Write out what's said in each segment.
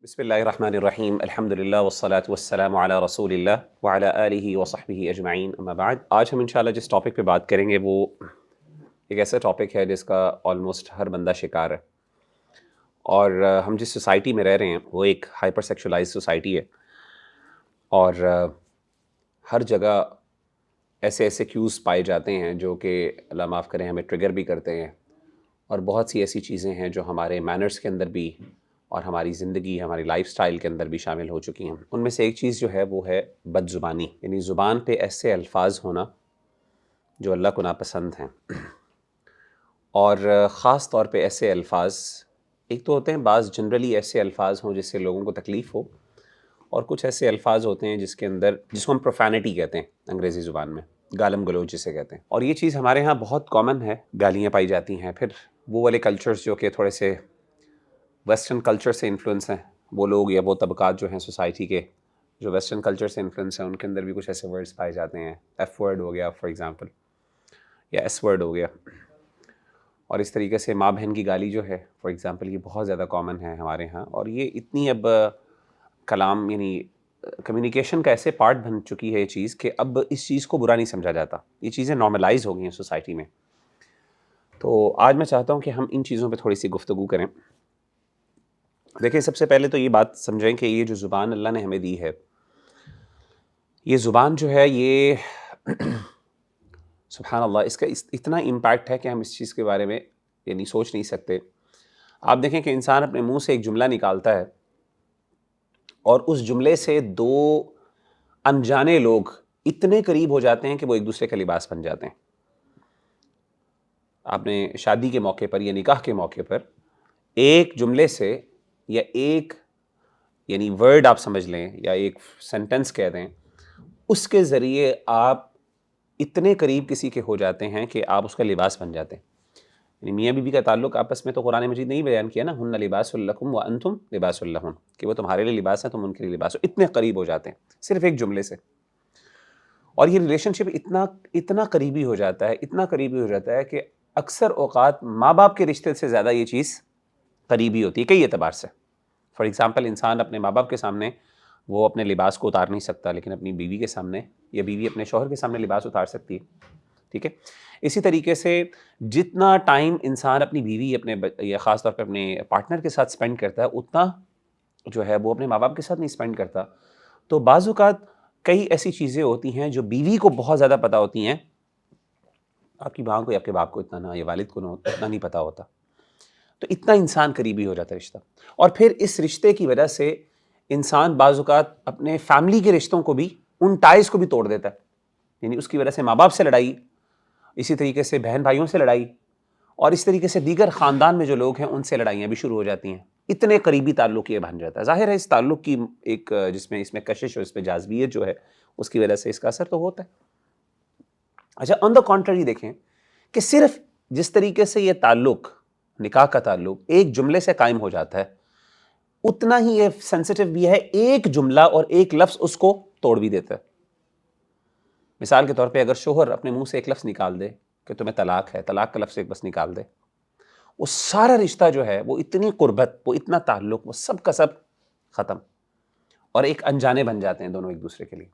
بسم اللہ الرحمن الرحیم الحمد للہ والصلاة والسلام علی رسول اللہ وعلی آلہ وصحبہ اجمعین اما بعد۔ آج ہم انشاءاللہ جس ٹاپک پہ بات کریں گے وہ ایک ایسا ٹاپک ہے جس کا آلموسٹ ہر بندہ شکار ہے، اور ہم جس سوسائٹی میں رہ رہے ہیں وہ ایک ہائپر سیکشولائز سوسائٹی ہے، اور ہر جگہ ایسے ایسے کیوز پائے جاتے ہیں جو کہ اللہ معاف کریں ہمیں ٹریگر بھی کرتے ہیں، اور بہت سی ایسی چیزیں ہیں جو ہمارے مینرز کے اندر بھی اور ہماری زندگی ہماری لائف سٹائل کے اندر بھی شامل ہو چکی ہیں۔ ان میں سے ایک چیز جو ہے وہ ہے بد زبانی، یعنی زبان پہ ایسے الفاظ ہونا جو اللہ کو ناپسند ہیں، اور خاص طور پہ ایسے الفاظ ایک تو ہوتے ہیں بعض جنرلی ایسے الفاظ ہوں جس سے لوگوں کو تکلیف ہو، اور کچھ ایسے الفاظ ہوتے ہیں جس کے اندر جس کو ہم پروفینٹی کہتے ہیں انگریزی زبان میں، گالم گلوچ جسے کہتے ہیں، اور یہ چیز ہمارے ہاں بہت کامن ہے، گالیاں پائی جاتی ہیں۔ پھر وہ والے کلچرز جو کہ تھوڑے سے ویسٹرن کلچر سے انفلوئنس ہیں، وہ لوگ یا وہ طبقات جو ہیں سوسائٹی کے جو ویسٹرن کلچر سے انفلوئنس ہیں، ان کے اندر بھی کچھ ایسے ورڈز پائے جاتے ہیں، ایف ورڈ ہو گیا فار ایگزامپل، یا ایس ورڈ ہو گیا، اور اس طریقے سے ماں بہن کی گالی جو ہے فار ایگزامپل یہ بہت زیادہ کامن ہے ہمارے ہاں، اور یہ اتنی اب کلام یعنی کمیونیکیشن کا ایسے پارٹ بن چکی ہے یہ چیز کہ اب اس چیز کو برا نہیں سمجھا جاتا، یہ چیزیں نارملائز ہو گئی ہیں سوسائٹی میں۔ تو آج میں چاہتا ہوں کہ ہم ان چیزوں پہ تھوڑی سی گفتگو کریں۔ دیکھیں، سب سے پہلے تو یہ بات سمجھیں کہ یہ جو زبان اللہ نے ہمیں دی ہے، یہ زبان جو ہے یہ سبحان اللہ اس کا اتنا امپیکٹ ہے کہ ہم اس چیز کے بارے میں یعنی سوچ نہیں سکتے۔ آپ دیکھیں کہ انسان اپنے منہ سے ایک جملہ نکالتا ہے، اور اس جملے سے دو انجانے لوگ اتنے قریب ہو جاتے ہیں کہ وہ ایک دوسرے کا لباس بن جاتے ہیں۔ آپ نے شادی کے موقع پر یا نکاح کے موقع پر ایک جملے سے یا ایک یعنی ورڈ آپ سمجھ لیں یا ایک سینٹنس کہہ دیں، اس کے ذریعے آپ اتنے قریب کسی کے ہو جاتے ہیں کہ آپ اس کا لباس بن جاتے ہیں۔ یعنی میاں بیوی کا تعلق آپس میں تو قرآن مجید نہیں بیان کیا نا، ہن لباس لکم وانتم لباس لہن، کہ وہ تمہارے لیے لباس ہے تم ان کے لیے لباس ہو، اتنے قریب ہو جاتے ہیں صرف ایک جملے سے، اور یہ ریلیشن شپ اتنا قریبی ہو جاتا ہے، اتنا قریبی ہو جاتا ہے کہ اکثر اوقات ماں باپ کے رشتے سے زیادہ یہ چیز قریبی ہوتی ہے کئی اعتبار سے۔ فار ایگزامپل انسان اپنے ماں باپ کے سامنے وہ اپنے لباس کو اتار نہیں سکتا، لیکن اپنی بیوی کے سامنے یا بیوی اپنے شوہر کے سامنے لباس اتار سکتی ہے، ٹھیک ہے۔ اسی طریقے سے جتنا ٹائم انسان اپنی بیوی یا خاص طور پہ اپنے پارٹنر کے ساتھ سپینڈ کرتا ہے، اتنا جو ہے وہ اپنے ماں باپ کے ساتھ نہیں سپینڈ کرتا۔ تو بعض اوقات کئی ایسی چیزیں ہوتی ہیں جو بیوی کو بہت زیادہ پتہ ہوتی ہیں، آپ کی ماں کو یا آپ کے باپ کو اتنا نہ، یا والد کو اتنا نہیں پتہ ہوتا، تو اتنا انسان قریبی ہو جاتا ہے رشتہ۔ اور پھر اس رشتے کی وجہ سے انسان بعض اوقات اپنے فیملی کے رشتوں کو بھی، ان ٹائز کو بھی توڑ دیتا ہے، یعنی اس کی وجہ سے ماں باپ سے لڑائی، اسی طریقے سے بہن بھائیوں سے لڑائی، اور اس طریقے سے دیگر خاندان میں جو لوگ ہیں ان سے لڑائیاں بھی شروع ہو جاتی ہیں، اتنے قریبی تعلق یہ بن جاتا ہے۔ ظاہر ہے اس تعلق کی ایک جس میں اس میں کشش اور اس میں جاذبیت جو ہے اس کی وجہ سے اس کا اثر تو ہوتا ہے۔ اچھا، آن دا کانٹری دیکھیں کہ صرف جس طریقے سے یہ تعلق، نکاح کا تعلق ایک جملے سے قائم ہو جاتا ہے، اتنا ہی یہ سینسٹیو بھی ہے، ایک جملہ اور ایک لفظ اس کو توڑ بھی دیتا ہے۔ مثال کے طور پہ اگر شوہر اپنے منہ سے ایک لفظ نکال دے کہ تمہیں طلاق ہے، طلاق کا لفظ ایک بس نکال دے، وہ سارا رشتہ جو ہے وہ اتنی قربت، وہ اتنا تعلق، وہ سب کا سب ختم، اور ایک انجانے بن جاتے ہیں دونوں ایک دوسرے کے لیے۔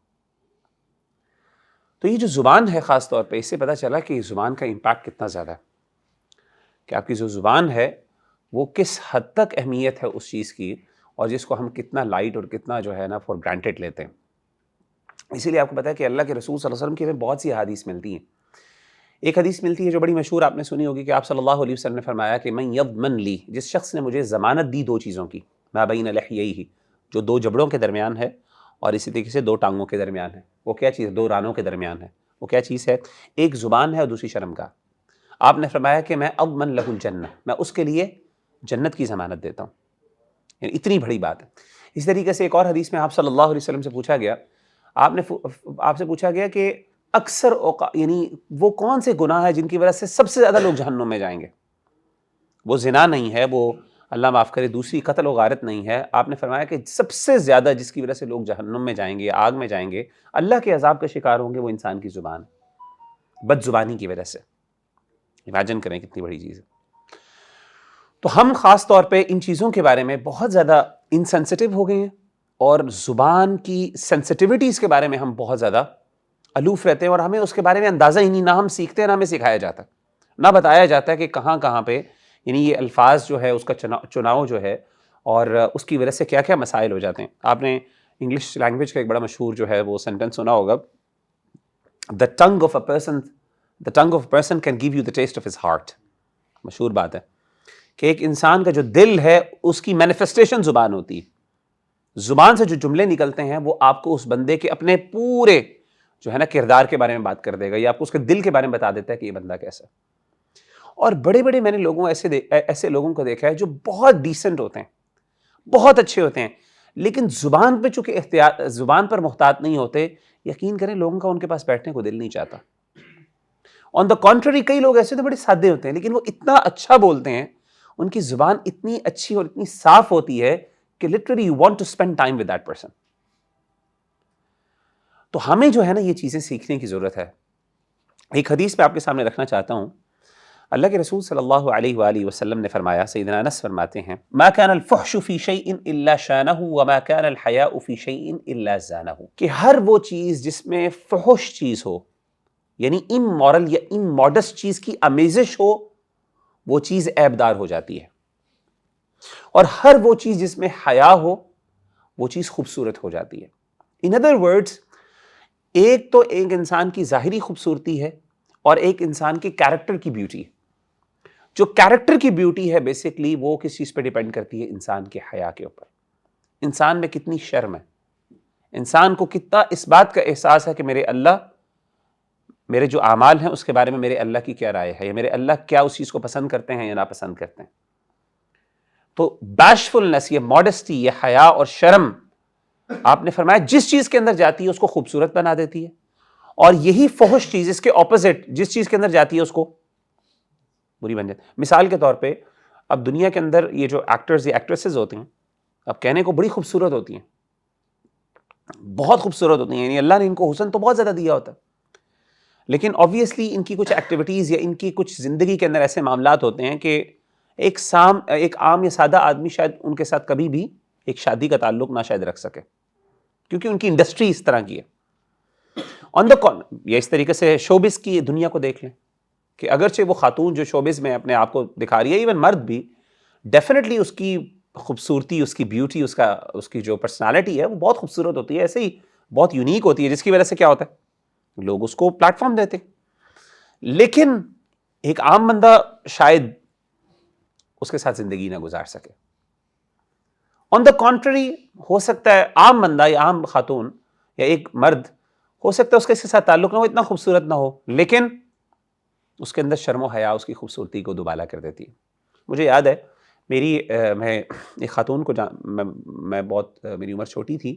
تو یہ جو زبان ہے خاص طور پہ، اس سے پتہ چلا کہ زبان کا امپیکٹ کتنا زیادہ ہے، کہ آپ کی جو زبان ہے وہ کس حد تک اہمیت ہے اس چیز کی، اور جس کو ہم کتنا لائٹ اور کتنا جو ہے نا فار گرانٹیڈ لیتے ہیں۔ اسی لیے آپ کو پتہ ہے کہ اللہ کے رسول صلی اللہ علیہ وسلم کی ہمیں بہت سی احادیث ملتی ہیں۔ ایک حدیث ملتی ہے جو بڑی مشہور، آپ نے سنی ہوگی، کہ آپ صلی اللہ علیہ وسلم نے فرمایا کہ من یضمن لی، جس شخص نے مجھے ضمانت دی دو چیزوں کی، ما بین لحییہ، جو دو جبڑوں کے درمیان ہے، اور اسی طریقے سے دو ٹانگوں کے درمیان ہے۔ وہ کیا چیز؟ دو رانوں کے درمیان ہے۔ وہ کیا چیز ہے؟ ایک زبان ہے اور دوسری شرم کا۔ آپ نے فرمایا کہ میں اضمن لہ الجنہ، میں اس کے لیے جنت کی ضمانت دیتا ہوں، یعنی اتنی بڑی بات ہے۔ اس طریقے سے ایک اور حدیث میں آپ صلی اللہ علیہ وسلم سے پوچھا گیا، آپ سے پوچھا گیا کہ اکثر اوقات یعنی وہ کون سے گناہ ہیں جن کی وجہ سے سب سے زیادہ لوگ جہنم میں جائیں گے؟ وہ زنا نہیں ہے، وہ اللہ معاف کرے دوسری قتل و غارت نہیں ہے۔ آپ نے فرمایا کہ سب سے زیادہ جس کی وجہ سے لوگ جہنم میں جائیں گے، آگ میں جائیں گے، اللہ کے عذاب کا شکار ہوں گے، وہ انسان کی زبان، بد زبانی کی وجہ سے۔ امیجن کریں کتنی بڑی چیز ہے۔ تو ہم خاص طور پہ ان چیزوں کے بارے میں بہت زیادہ انسینسٹیو ہو گئے ہیں اور زبان کی سینسٹیوٹیز کے بارے میں ہم بہت زیادہ الوف رہتے ہیں، اور ہمیں اس کے بارے میں اندازہ ہی نہیں، نہ ہم سیکھتے ہیں نہ ہمیں سکھایا جاتا، نہ بتایا جاتا ہے کہ کہاں کہاں پہ یعنی یہ الفاظ جو ہے اس کا چناؤ جو ہے، اور اس کی وجہ سے کیا کیا مسائل ہو جاتے ہیں۔ آپ نے انگلش لینگویج کا ایک بڑا مشہور جو ہے وہ سینٹینس سنا ہوگا، the tongue of a person can give you the taste of his heart۔ مشہور بات ہے کہ ایک انسان کا جو دل ہے اس کی مینیفیسٹیشن زبان ہوتی ہے، زبان سے جو جملے نکلتے ہیں وہ آپ کو اس بندے کے اپنے پورے جو ہے نا کردار کے بارے میں بات کر دے گا، یا آپ کو اس کے دل کے بارے میں بتا دیتا ہے کہ یہ بندہ کیسا ہے۔ اور بڑے بڑے میں نے ایسے لوگوں کو دیکھا ہے جو بہت ڈیسنٹ ہوتے ہیں، بہت اچھے ہوتے ہیں، لیکن زبان پہ چونکہ زبان پر محتاط نہیں ہوتے، یقین کریں لوگوں کا ان کے پاس بیٹھنے کو دل نہیں چاہتا۔ آن دا کانٹری کئی لوگ ایسے تو بڑے سادے ہوتے ہیں لیکن وہ اتنا اچھا بولتے ہیں، ان کی زبان اتنی اچھی اور اتنی صاف ہوتی ہے کہ literally you want to spend time with that person. تو ہمیں جو ہے نا یہ چیزیں سیکھنے کی ضرورت ہے۔ ایک حدیث میں آپ کے سامنے رکھنا چاہتا ہوں، اللہ کے رسول صلی اللہ علیہ وآلہ وسلم نے فرمایا، سیدنا انس فرماتے ہیں، ما كان الفحش في شيء الا شانه وما كان الحياء في شيء الا زانه، کہ ہر وہ چیز جس میں فحش چیز ہو، یعنی امورل یا اموڈسٹ چیز کی آمیزش ہو، وہ چیز عیبدار ہو جاتی ہے، اور ہر وہ چیز جس میں حیا ہو وہ چیز خوبصورت ہو جاتی ہے۔ ان ادر ورڈز، ایک تو ایک انسان کی ظاہری خوبصورتی ہے اور ایک انسان کی کیریکٹر کی بیوٹی ہے۔ جو کیریکٹر کی بیوٹی ہے بیسکلی وہ کس چیز پہ ڈیپینڈ کرتی ہے؟ انسان کے حیا کے اوپر، انسان میں کتنی شرم ہے، انسان کو کتنا اس بات کا احساس ہے کہ میرے اللہ، میرے جو اعمال ہیں اس کے بارے میں میرے اللہ کی کیا رائے ہے، یا میرے اللہ کیا اس چیز کو پسند کرتے ہیں یا ناپسند کرتے ہیں۔ تو بیشفلنس، یہ ماڈسٹی، یہ حیا اور شرم، آپ نے فرمایا جس چیز کے اندر جاتی ہے اس کو خوبصورت بنا دیتی ہے، اور یہی فحش چیز، اس کے اپوزٹ، جس چیز کے اندر جاتی ہے اس کو بری بن جاتی ہے۔ مثال کے طور پہ اب دنیا کے اندر یہ جو ایکٹرز یا ایکٹریسز ہوتی ہیں، اب کہنے کو بڑی خوبصورت ہوتی ہیں، بہت خوبصورت ہوتی ہیں، یعنی اللہ نے ان کو حسن تو بہت زیادہ دیا ہوتا ہے، لیکن آبویسلی ان کی کچھ ایکٹیویٹیز یا ان کی کچھ زندگی کے اندر ایسے معاملات ہوتے ہیں کہ ایک عام یا سادہ آدمی شاید ان کے ساتھ کبھی بھی ایک شادی کا تعلق نہ شاید رکھ سکے، کیونکہ ان کی انڈسٹری اس طرح کی ہے۔ آن دا یا اس طریقے سے شوبز کی دنیا کو دیکھ لیں کہ اگرچہ وہ خاتون جو شوبز میں اپنے آپ کو دکھا رہی ہے، ایون مرد بھی، ڈیفینیٹلی اس کی خوبصورتی، اس کی بیوٹی، اس کی جو پرسنالٹی ہے وہ بہت خوبصورت ہوتی ہے، ایسے ہی بہت یونیک ہوتی ہے، جس کی وجہ سے کیا ہوتا ہے، لوگ اس کو پلیٹ فارم دیتے۔ لیکن ایک عام بندہ شاید اس کے ساتھ زندگی نہ گزار سکے۔ آن دا کانٹری، ہو سکتا ہے عام بندہ یا عام خاتون یا ایک مرد، ہو سکتا ہے اس کے ساتھ تعلق نہ ہو، اتنا خوبصورت نہ ہو، لیکن اس کے اندر شرم و حیا اس کی خوبصورتی کو دوبالا کر دیتی ہے۔ مجھے یاد ہے میں ایک خاتون کو میں بہت، میری عمر چھوٹی تھی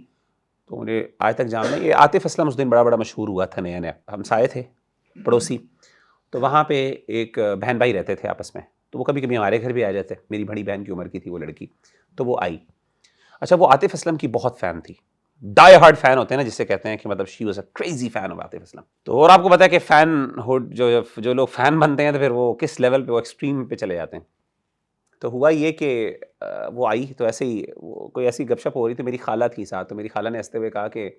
تو مجھے آج تک جان ہے، یہ عاطف اسلم اس دن بڑا مشہور ہوا تھا، نیا نیا، ہم سائے تھے پڑوسی، تو وہاں پہ ایک بہن بھائی رہتے تھے آپس میں، تو وہ کبھی کبھی ہمارے گھر بھی آ جاتے، میری بڑی بہن کی عمر کی تھی وہ لڑکی، تو وہ آئی۔ اچھا، وہ عاطف اسلم کی بہت فین تھی، ڈائی ہارڈ فین ہوتے ہیں نا جسے کہتے ہیں، کہ مطلب she was a crazy fan of Atif Aslam. تو اور آپ کو پتا ہے کہ فین ہوڈ، جو لوگ فین بنتے ہیں تو پھر وہ کس لیول پہ، وہ ایکسٹریم پہ چلے جاتے ہیں۔ تو ہوا یہ کہ وہ آئی تو ایسے ہی کوئی ایسی گپ شپ ہو رہی تھی، میری خالہ تھی ساتھ، تو میری خالہ نے ہنستے ہوئے کہا کہ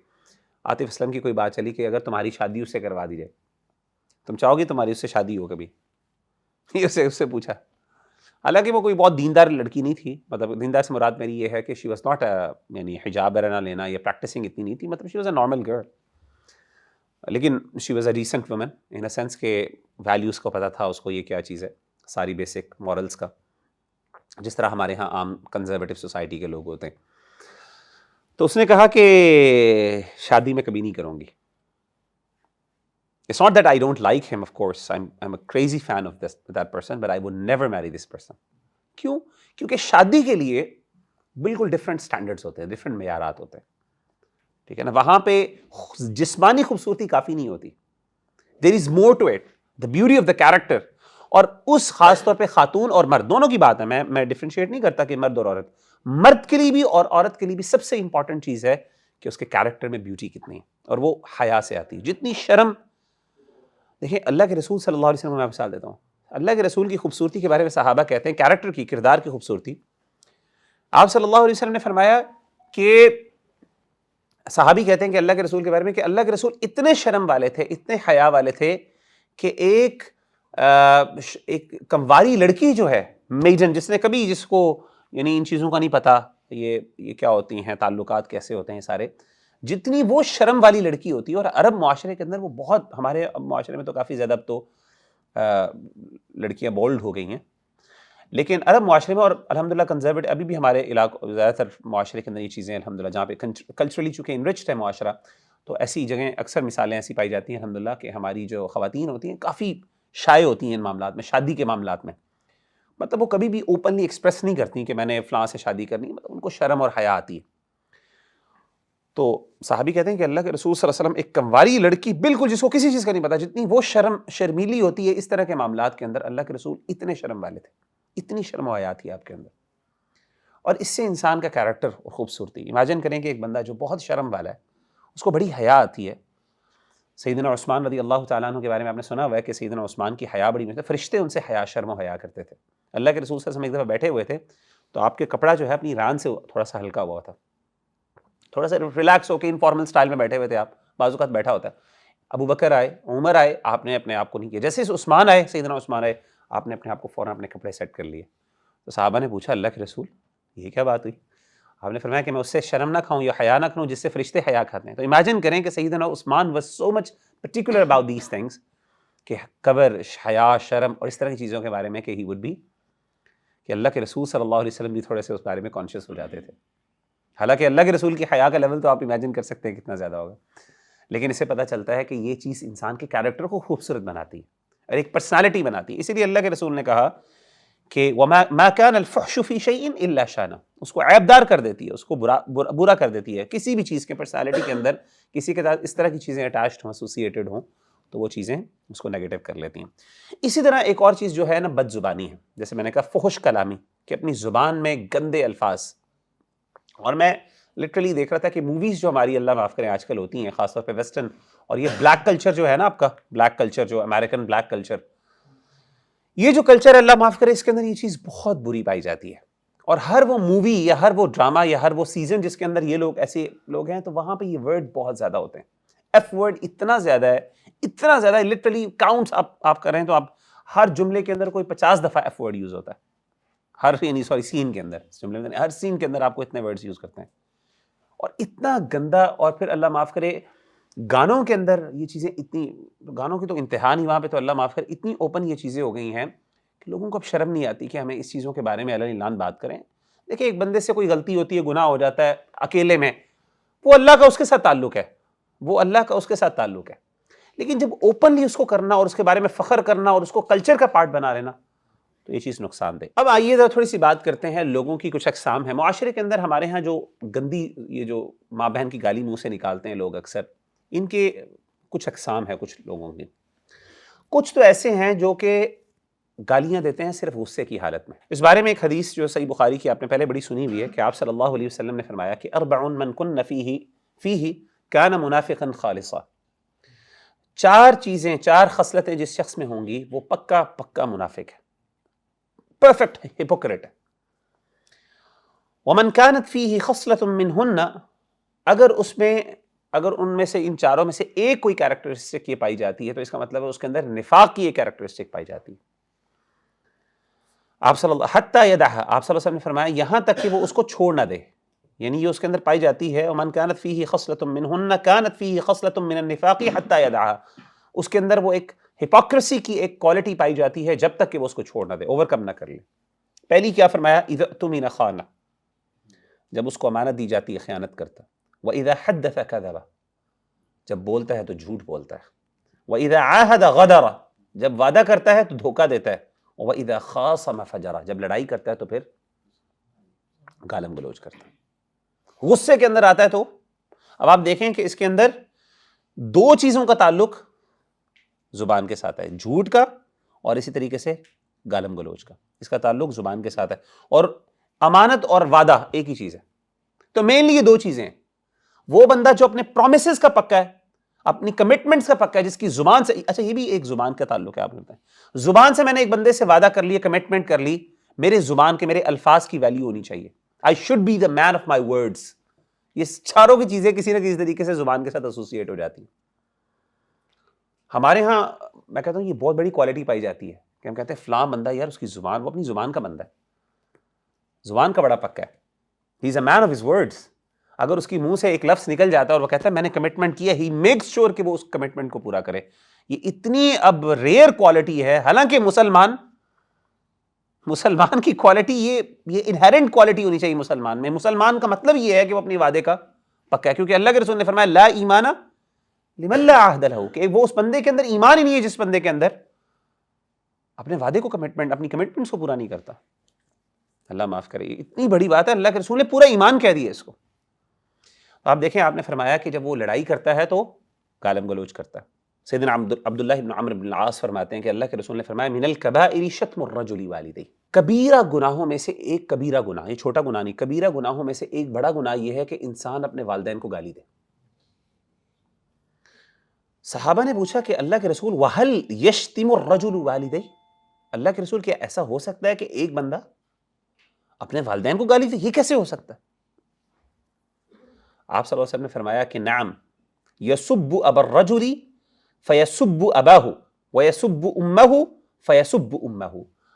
عاطف اسلم کی کوئی بات چلی کہ اگر تمہاری شادی اس سے کروا دی جائے، تم چاہو گی تمہاری اس سے شادی ہو کبھی؟ اس سے پوچھا۔ حالانکہ وہ کوئی بہت دیندار لڑکی نہیں تھی، مطلب دیندار سے مراد میری یہ ہے کہ شی واز ناٹ، یعنی حجاب وغیرہ نہ لینا یا پریکٹسنگ اتنی نہیں تھی، مطلب she was a normal girl, لیکن she was a decent woman in a sense کہ ویلیوز کو پتہ تھا اس کو، یہ کیا چیز ہے، ساری بیسک مورلز کا، جس طرح ہمارے ہاں عام کنزرویٹو سوسائٹی کے لوگ ہوتے ہیں۔ تو اس نے کہا کہ شادی میں کبھی نہیں کروں گی۔ It's not that I don't like him, of course. I'm a crazy fan of that person, but I would never marry this person. کیوں؟ کیونکہ شادی کے لیے بالکل ڈفرینٹ سٹینڈرڈز ہوتے ہیں، ڈفرینٹ معیارات ہوتے ہیں، ٹھیک ہے نا؟ وہاں پہ جسمانی خوبصورتی کافی نہیں ہوتی، there is more to it, the beauty of the character۔ اور اس خاص طور پہ خاتون اور مرد دونوں کی بات ہے، میں ڈفرینشیٹ نہیں کرتا کہ مرد اور عورت، مرد کے لیے بھی اور عورت کے لیے بھی سب سے امپورٹنٹ چیز ہے کہ اس کے کیریکٹر میں بیوٹی کتنی ہے، اور وہ حیا سے آتی ہے۔ جتنی شرم، دیکھیں اللہ کے رسول صلی اللہ علیہ وسلم، میں مثال دیتا ہوں، اللہ کے رسول کی خوبصورتی کے بارے میں صحابہ کہتے ہیں، کیریکٹر کی، کردار کی خوبصورتی، آپ صلی اللہ علیہ وسلم نے فرمایا کہ صحابی کہتے ہیں کہ اللہ کے رسول کے بارے میں کہ اللہ کے رسول اتنے شرم والے تھے، اتنے حیا والے تھے کہ ایک کمواری لڑکی جو ہے میڈن، جس کو یعنی ان چیزوں کا نہیں پتا یہ کیا ہوتی ہیں، تعلقات کیسے ہوتے ہیں سارے، جتنی وہ شرم والی لڑکی ہوتی ہے، اور عرب معاشرے کے اندر وہ بہت، ہمارے معاشرے میں تو کافی زیادہ اب تو لڑکیاں بولڈ ہو گئی ہیں، لیکن عرب معاشرے میں اور الحمدللہ کنزرویٹو ابھی بھی ہمارے علاقوں زیادہ تر معاشرے کے اندر یہ چیزیں الحمدللہ جہاں پہ کلچرلی چونکہ انرچڈ ہے معاشرہ، تو ایسی جگہیں اکثر مثالیں ایسی پائی جاتی ہیں الحمدللہ کہ ہماری جو خواتین ہوتی ہیں کافی شائع ہوتی ہیں ان معاملات میں، شادی کے معاملات میں، مطلب وہ کبھی بھی اوپنلی ایکسپریس نہیں کرتی کہ میں نے فلاں سے شادی کرنی، مطلب ان کو شرم اور حیا آتی ہے۔ تو صحابی کہتے ہیں کہ اللہ کے رسول صلی اللہ علیہ وسلم ایک کنواری لڑکی بالکل جس کو کسی چیز کا نہیں پتا، جتنی وہ شرمیلی ہوتی ہے اس طرح کے معاملات کے اندر، اللہ کے رسول اتنے شرم والے تھے، اتنی شرم و حیا تھی آپ کے اندر، اور اس سے انسان کا کیریکٹر اور خوبصورتی، امیجن کریں کہ ایک بندہ جو بہت شرم والا ہے اس کو بڑی حیا آتی ہے۔ سیدنا عثمان رضی اللہ تعالیٰ عنہ کے بارے میں آپ نے سنا ہوا ہے کہ سیدنا عثمان کی حیا بڑی، مطلب فرشتے ان سے شرم و حیا کرتے تھے۔ اللہ کے رسول صلی اللہ علیہ وسلم ایک دفعہ بیٹھے ہوئے تھے تو آپ کے کپڑا جو ہے اپنی ران سے تھوڑا سا ہلکا ہوا تھا، تھوڑا سا ریلیکس ہو کے انفارمل سٹائل میں بیٹھے ہوئے تھے، آپ بعض اوقات بیٹھا ہوتا ہے، ابو بکر آئے، عمر آئے، آپ نے اپنے آپ کو نہیں کیا، جیسے عثمان آئے، سیدنا عثمان آئے، آپ نے اپنے آپ کو فوراً اپنے کپڑے سیٹ کر لیے۔ تو صحابہ نے پوچھا اللہ کے رسول یہ کیا بات ہوئی؟ آپ نے فرمایا کہ میں اس سے شرم نہ کھاؤں یا حیا نہ کروں جس سے فرشتے حیا کھاتے ہیں۔ تو امیجن کریں کہ سیدنا Usman was so much particular about these things کہ قبر، حیا، شرم اور اس طرح کی چیزوں کے بارے میں کہ ہی وڈ بی، کہ اللہ کے رسول صلی اللہ علیہ وسلم بھی تھوڑے سے اس بارے میں کانشیس ہو جاتے تھے۔ حالانکہ اللہ کے رسول کی حیا کا لیول تو آپ امیجن کر سکتے ہیں کتنا زیادہ ہوگا، لیکن اس سے پتہ چلتا ہے کہ یہ چیز انسان کے کیریکٹر کو خوبصورت بناتی ہے اور ایک پرسنالٹی بناتی ہے۔ اسی لیے اللہ کے رسول نے کہا کہ وَمَا كَانَ الْفُحْشُ فِي شَيْءٍ إِلَّا شَانَهُ، اس کو عیبدار کر دیتی ہے، اس کو برا کر دیتی ہے، کسی بھی چیز کے پرسنالٹی کے اندر کسی کے ساتھ اس طرح کی چیزیں اٹیچڈ ہوں، ایسوسیٹڈ ہوں، تو وہ چیزیں اس کو نیگیٹو کر لیتی ہیں۔ اسی طرح ایک اور چیز جو ہے نا بد زبانی ہے، جیسے میں نے کہا فحش کلامی، کہ اپنی زبان میں گندے الفاظ، اور میں لٹرلی دیکھ رہا تھا کہ موویز جو ہماری اللہ معاف کریں آج کل ہوتی ہیں، خاص طور پہ ویسٹرن، اور یہ بلیک کلچر جو ہے نا آپ کا، بلیک کلچر جو امریکن بلیک کلچر، یہ جو کلچر اللہ معاف کرے اس کے اندر یہ چیز بہت بری پائی جاتی ہے، اور ہر وہ مووی یا ہر وہ ڈرامہ یا ہر وہ سیزن جس کے اندر یہ لوگ ایسے لوگ ہیں تو وہاں پہ یہ ورڈ بہت زیادہ ہوتے ہیں، ایف ورڈ اتنا زیادہ ہے، اتنا زیادہ ہے، لٹرلی کاؤنٹس آپ کریں تو آپ ہر جملے کے اندر کوئی 50 دفعہ ایف ورڈ یوز ہوتا ہے، سین کے اندر، جملے میں ہر سین کے اندر آپ کو اتنے ورڈز یوز کرتے ہیں، اور اتنا گندا، اور پھر اللہ معاف کرے گانوں کے اندر یہ چیزیں اتنی، گانوں کی تو انتہا نہیں، وہاں پہ تو اللہ معاف کرے اتنی اوپن یہ چیزیں ہو گئی ہیں کہ لوگوں کو اب شرم نہیں آتی کہ ہمیں اس چیزوں کے بارے میں اعلان اعلان بات کریں۔ دیکھیں ایک بندے سے کوئی غلطی ہوتی ہے، گناہ ہو جاتا ہے اکیلے میں، وہ اللہ کا اس کے ساتھ تعلق ہے، وہ اللہ کا اس کے ساتھ تعلق ہے، لیکن جب اوپنلی اس کو کرنا اور اس کے بارے میں فخر کرنا اور اس کو کلچر کا پارٹ بنا لینا تو یہ چیز نقصان دہ۔ اب آئیے ذرا تھوڑی سی بات کرتے ہیں لوگوں کی کچھ اقسام ہیں معاشرے کے اندر، ہمارے ہاں جو گندی، یہ جو ماں بہن کی گالی منہ سے نکالتے ہیں لوگ اکثر، ان کے کچھ اقسام ہیں کچھ لوگوں کی۔ کچھ تو ایسے ہیں جو کہ گالیاں دیتے ہیں صرف غصے کی حالت میں۔ اس بارے میں ایک حدیث جو صحیح بخاری کی آپ نے پہلے بڑی سنی ہوئی ہے کہ آپ صلی اللہ علیہ وسلم نے فرمایا کہ اربع من کن فیہ کان منافقا خالصا، 4 چیزیں، 4 خصلتیں جس شخص میں ہوں گی وہ پکا منافق ہے، پرفیکٹ ہپوکریٹ ہے۔ ومن كانت فيه خصلة منهن، اگر ان میں سے ان چاروں میں سے ایک کوئی کیریکٹرسٹک یہ پائی جاتی ہے تو اس کا مطلب ہے اس کے اندر نفاق کی ایک کیریکٹرسٹک پائی جاتی ہے۔ آپ صلی اللہ حتی یدعها، آپ صلی اللہ علیہ وسلم نے فرمایا یہاں تک کہ وہ اس کو چھوڑ نہ دے، یعنی یہ اس کے اندر پائی جاتی ہے ومن كانت فيه خصلة منهن كانت فيه خصلة من النفاق حتى يدعها، اس کے اندر وہ ایک ہپوکریسی کی ایک کوالٹی پائی جاتی ہے جب تک کہ وہ اس کو چھوڑ نہ دے، اوور کم نہ کر لے۔ پہلی کیا فرمایا؟ اذا اؤتمن خان، جب اس کو امانت دی جاتی ہے خیانت کرتا، وَإِذَا حَدَّثَ كَذَبَ، جب بولتا ہے تو جھوٹ بولتا ہے، وَإِذَا عَاهَدَ غَدَرَ، جب وعدہ کرتا ہے تو دھوکہ دیتا ہے، وَإِذَا خَاصَمَ فَجَرَ، جب لڑائی کرتا ہے تو پھر گالم گلوچ کرتا ہے، غصے کے اندر آتا ہے تو اب آپ دیکھیں کہ اس کے اندر 2 چیزوں کا تعلق زبان کے ساتھ ہے، جھوٹ کا اور اسی طریقے سے گالم گلوچ کا، اس کا تعلق زبان کے ساتھ ہے، اور امانت اور وعدہ ایک ہی چیز ہے۔ تو مینلی یہ 2 چیزیں ہیں۔ وہ بندہ جو اپنے پرومسز کا پکا ہے، اپنی کمٹمنٹس کا پکا ہے، جس کی زبان سے، اچھا یہ بھی ایک زبان کا تعلق ہے، آپ بتائیں زبان سے میں نے ایک بندے سے وعدہ کر لیا، کمٹمنٹ کر لی، میرے زبان کے، میرے الفاظ کی ویلیو ہونی چاہیے۔ I should be the man of my words. یہ چاروں کی چیزیں کسی نہ کسی طریقے سے زبان کے ساتھ ایسوسیٹ ہو جاتی ہیں. ہمارے ہاں میں کہتا ہوں یہ بہت بڑی کوالٹی پائی جاتی ہے کہ ہم کہتے ہیں فلاں بندہ یار اس کی زبان، وہ اپنی زبان کا بندہ ہے، زبان کا بڑا پکا ہے. He is a man of his words. اگر اس کی منہ سے ایک لفظ نکل جاتا ہے اور وہ کہتا ہے میں نے کمٹمنٹ کیا، he makes sure کہ وہ اس کمٹمنٹ کو پورا کرے. یہ اتنی اب ریئر کوالٹی ہے، حالانکہ مسلمان کی کوالٹی یہ انہیرنٹ کوالٹی ہونی چاہیے مسلمان میں. مسلمان کا مطلب یہ ہے کہ وہ اپنی وعدے کا پکا ہے، کیونکہ اللہ کے رسول نے فرمایا لا ایمان لمن لا عہد لہ، کہ وہ اس بندے کے اندر ایمان ہی نہیں ہے جس بندے کے اندر اپنے وعدے کو اپنی کمٹمنٹس کو پورا نہیں کرتا. اللہ معاف کرے، اتنی بڑی بات ہے، اللہ کے رسول نے پورا ایمان کہہ دیا اس کو. آپ دیکھیں آپ نے فرمایا کہ جب وہ لڑائی کرتا ہے تو گالم گلوچ کرتا ہے. سیدنا عبداللہ بن عمرو بن العاص فرماتے ہیں کہ اللہ کے رسول نے فرمایا من الکبائر شتم الرجل والدیہ، کبیرہ گناہوں میں سے ایک کبیرہ گناہ، یہ چھوٹا گناہ نہیں، کبیرہ گناہوں میں سے ایک بڑا گناہ یہ ہے کہ انسان اپنے والدین کو گالی دے. صحابہ نے پوچھا کہ اللہ کے رسول وہل یشتم الرجل والدیہ، اللہ کے رسول کیا ایسا ہو سکتا ہے کہ ایک بندہ اپنے والدین کو گالی دے؟ یہ کیسے ہو سکتا ہے؟ آپ صلی اللہ علیہ وسلم نے فرمایا کہ نعم یسب ابا الرجل فیسب اباہ ویسب امہ فیسب امہ.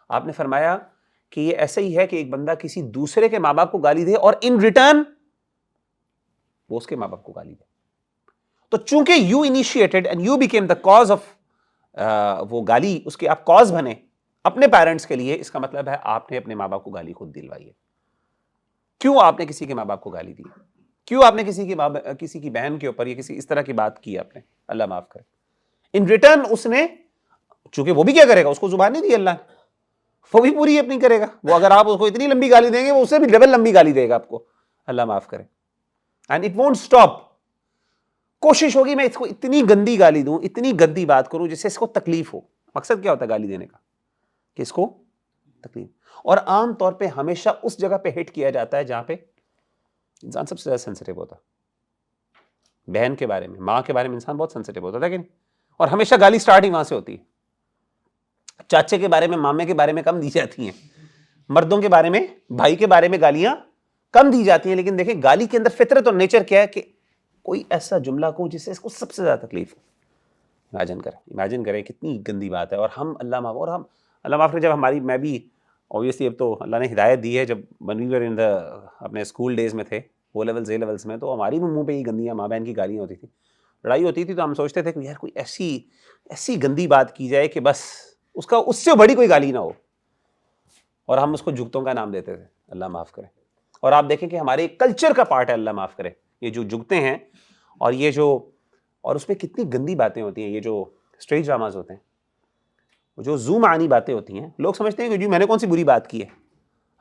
آپ نے فرمایا کہ یہ ایسا ہی ہے کہ ایک بندہ کسی دوسرے کے ماں باپ کو گالی دے اور ان ریٹرن وہ اس کے ماں باپ کو گالی دے. تو چونکہ you initiated and you became the cause of وہ گالی، اس کے آپ کاز بنے اپنے پیرنٹس کے لیے، اس کا مطلب ہے آپ نے اپنے ماں باپ کو گالی خود دلوائی ہے. کیوں آپ نے کسی کے ماں باپ کو گالی دی؟ کیوں آپ نے کسی کی بہن کے اوپر یا کسی اس طرح کی بات کی آپ نے؟ اللہ معاف کرے. ان ریٹرن اس نے، چونکہ وہ بھی کیا کرے گا، اس کو زبان نہیں دی اللہ نے، وہ بھی پوری اپنی کرے گا. وہ اگر آپ اس کو اتنی لمبی گالی دیں گے وہ اسے بھی ڈبل لمبی گالی دے گا آپ کو. اللہ معاف کرے. And it won't stop. کوشش ہوگی میں اس کو اتنی گندی گالی دوں، اتنی گندی بات کروں جس سے اس کو تکلیف ہو. مقصد کیا ہوتا ہے گالی دینے کا؟ کہ اس کو تکلیف. اور عام طور پہ ہمیشہ اس جگہ پہ ہٹ کیا جاتا ہے جہاں پہ انسان سب سے زیادہ سینسٹیو ہوتا ہے. بہن کے بارے میں، ماں کے بارے میں انسان بہت سینسٹیو ہوتا ہے کہ نہیں؟ اور ہمیشہ گالی سٹارٹ ہی وہاں سے ہوتی ہے. چاچے کے بارے میں، مامے کے بارے میں کم دی جاتی ہیں، مردوں کے بارے میں، بھائی کے بارے میں گالیاں کم دی جاتی ہیں. لیکن دیکھیں گالی کے اندر فطرت اور نیچر کیا ہے کہ کوئی ایسا جملہ کو جس سے اس کو سب سے زیادہ تکلیف ہو. امیجن کریں کتنی گندی بات ہے. اور ہم اللہ معاف کرے، جب ہماری، میں بھی اوبیسلی اب تو اللہ نے ہدایت دی ہے، جب when we were in the اپنے اسکول ڈیز میں تھے، او لیولز اے لیولز میں، تو ہماری بھی منہ پہ ہی گندیاں ماں بہن کی گالیاں ہوتی تھیں. لڑائی ہوتی تھی تو ہم سوچتے تھے کہ یار کوئی ایسی گندی بات کی جائے کہ بس اس سے بڑی کوئی گالی نہ ہو، اور ہم اس کو جگتوں کا نام دیتے تھے. اللہ معاف کرے. اور آپ دیکھیں کہ ہمارے کلچر کا پارٹ ہے، اللہ معاف کرے، یہ جو جگتے ہیں اور یہ جو، اور اس میں کتنی گندی باتیں ہوتی ہیں. یہ جو اسٹیج ڈراماز ہوتے ہیں، جو زوم آنی باتیں ہوتی ہیں، لوگ سمجھتے ہیں کہ جی میں نے کون سی بری بات کی ہے.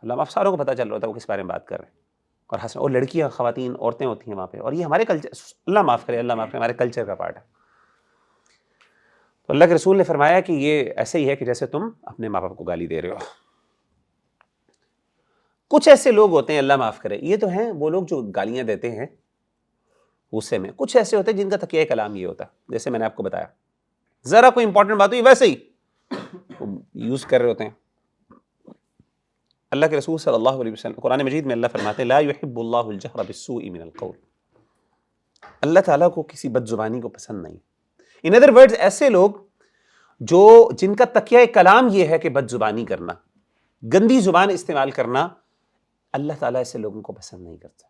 اللہ معاف، ساروں کو پتہ چل رہا تھا وہ کس بارے میں بات کر رہے ہیں. اور ہنس، اور لڑکیاں، خواتین، عورتیں ہوتی ہیں وہاں پہ. اور یہ ہمارے کلچر، اللہ معاف کرے ہمارے کلچر کا پارٹ ہے. تو اللہ کے رسول نے فرمایا کہ یہ ایسے ہی ہے کہ جیسے تم اپنے ماں باپ کو گالی دے رہے ہو. کچھ ایسے لوگ ہوتے ہیں، اللہ معاف کرے، یہ تو ہیں وہ لوگ جو گالیاں دیتے ہیں غصے میں. کچھ ایسے ہوتے ہیں جن کا تکیہ کلام یہ ہوتا ہے، جیسے میں نے آپ کو بتایا، ذرا کوئی امپورٹنٹ بات ہوئی ویسے ہی یوز کر رہے ہوتے ہیں. اللہ کے رسول صلی اللہ علیہ وسلم، قرآن مجید میں اللہ فرماتے ہیں لا يحب اللہ الجہر بالسوء من القول. اللہ تعالیٰ کو کسی بد زبانی کو پسند نہیں. ان ادر ورڈز، ایسے لوگ جن کا تکیہ کلام یہ ہے کہ بد زبانی کرنا، گندی زبان استعمال کرنا، اللہ تعالیٰ ایسے لوگوں کو پسند نہیں کرتا.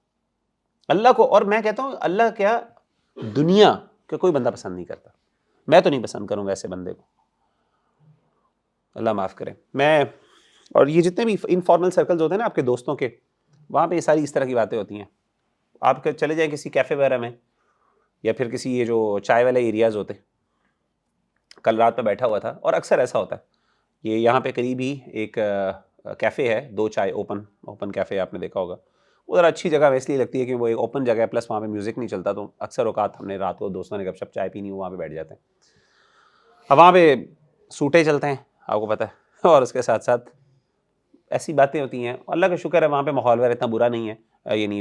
اللہ کو، اور میں کہتا ہوں اللہ کیا، دنیا کا کوئی بندہ پسند نہیں کرتا. میں تو نہیں پسند کروں گا ایسے بندے کو. اللہ معاف کرے. میں، اور یہ جتنے بھی انفارمل سرکلز ہوتے ہیں نا آپ کے دوستوں کے، وہاں پہ یہ ساری اس طرح کی باتیں ہوتی ہیں. آپ چلے جائیں کسی کیفے وغیرہ میں، یا پھر کسی یہ جو چائے والے ایریاز ہوتے ہیں. کل رات میں بیٹھا ہوا تھا، اور اکثر ایسا ہوتا ہے، یہ یہاں پہ قریب ہی ایک کیفے ہے، دو چائے اوپن کیفے، آپ نے دیکھا ہوگا. وہ ذرا اچھی جگہ اس لیے لگتی ہے کہ وہ ایک اوپن جگہ ہے، پلس وہاں پہ میوزک نہیں چلتا، تو اکثر اوقات ہم نے رات کو دوستوں نے گپ شپ چائے پینی ہو وہاں پہ بیٹھ جاتے ہیں. اب وہاں پہ سوٹے چلتے ہیں، آپ کو پتہ ہے، اور اس کے ساتھ ساتھ ایسی باتیں ہوتی ہیں. اللہ کا شکر ہے وہاں پہ ماحول وغیرہ اتنا برا نہیں ہے، یعنی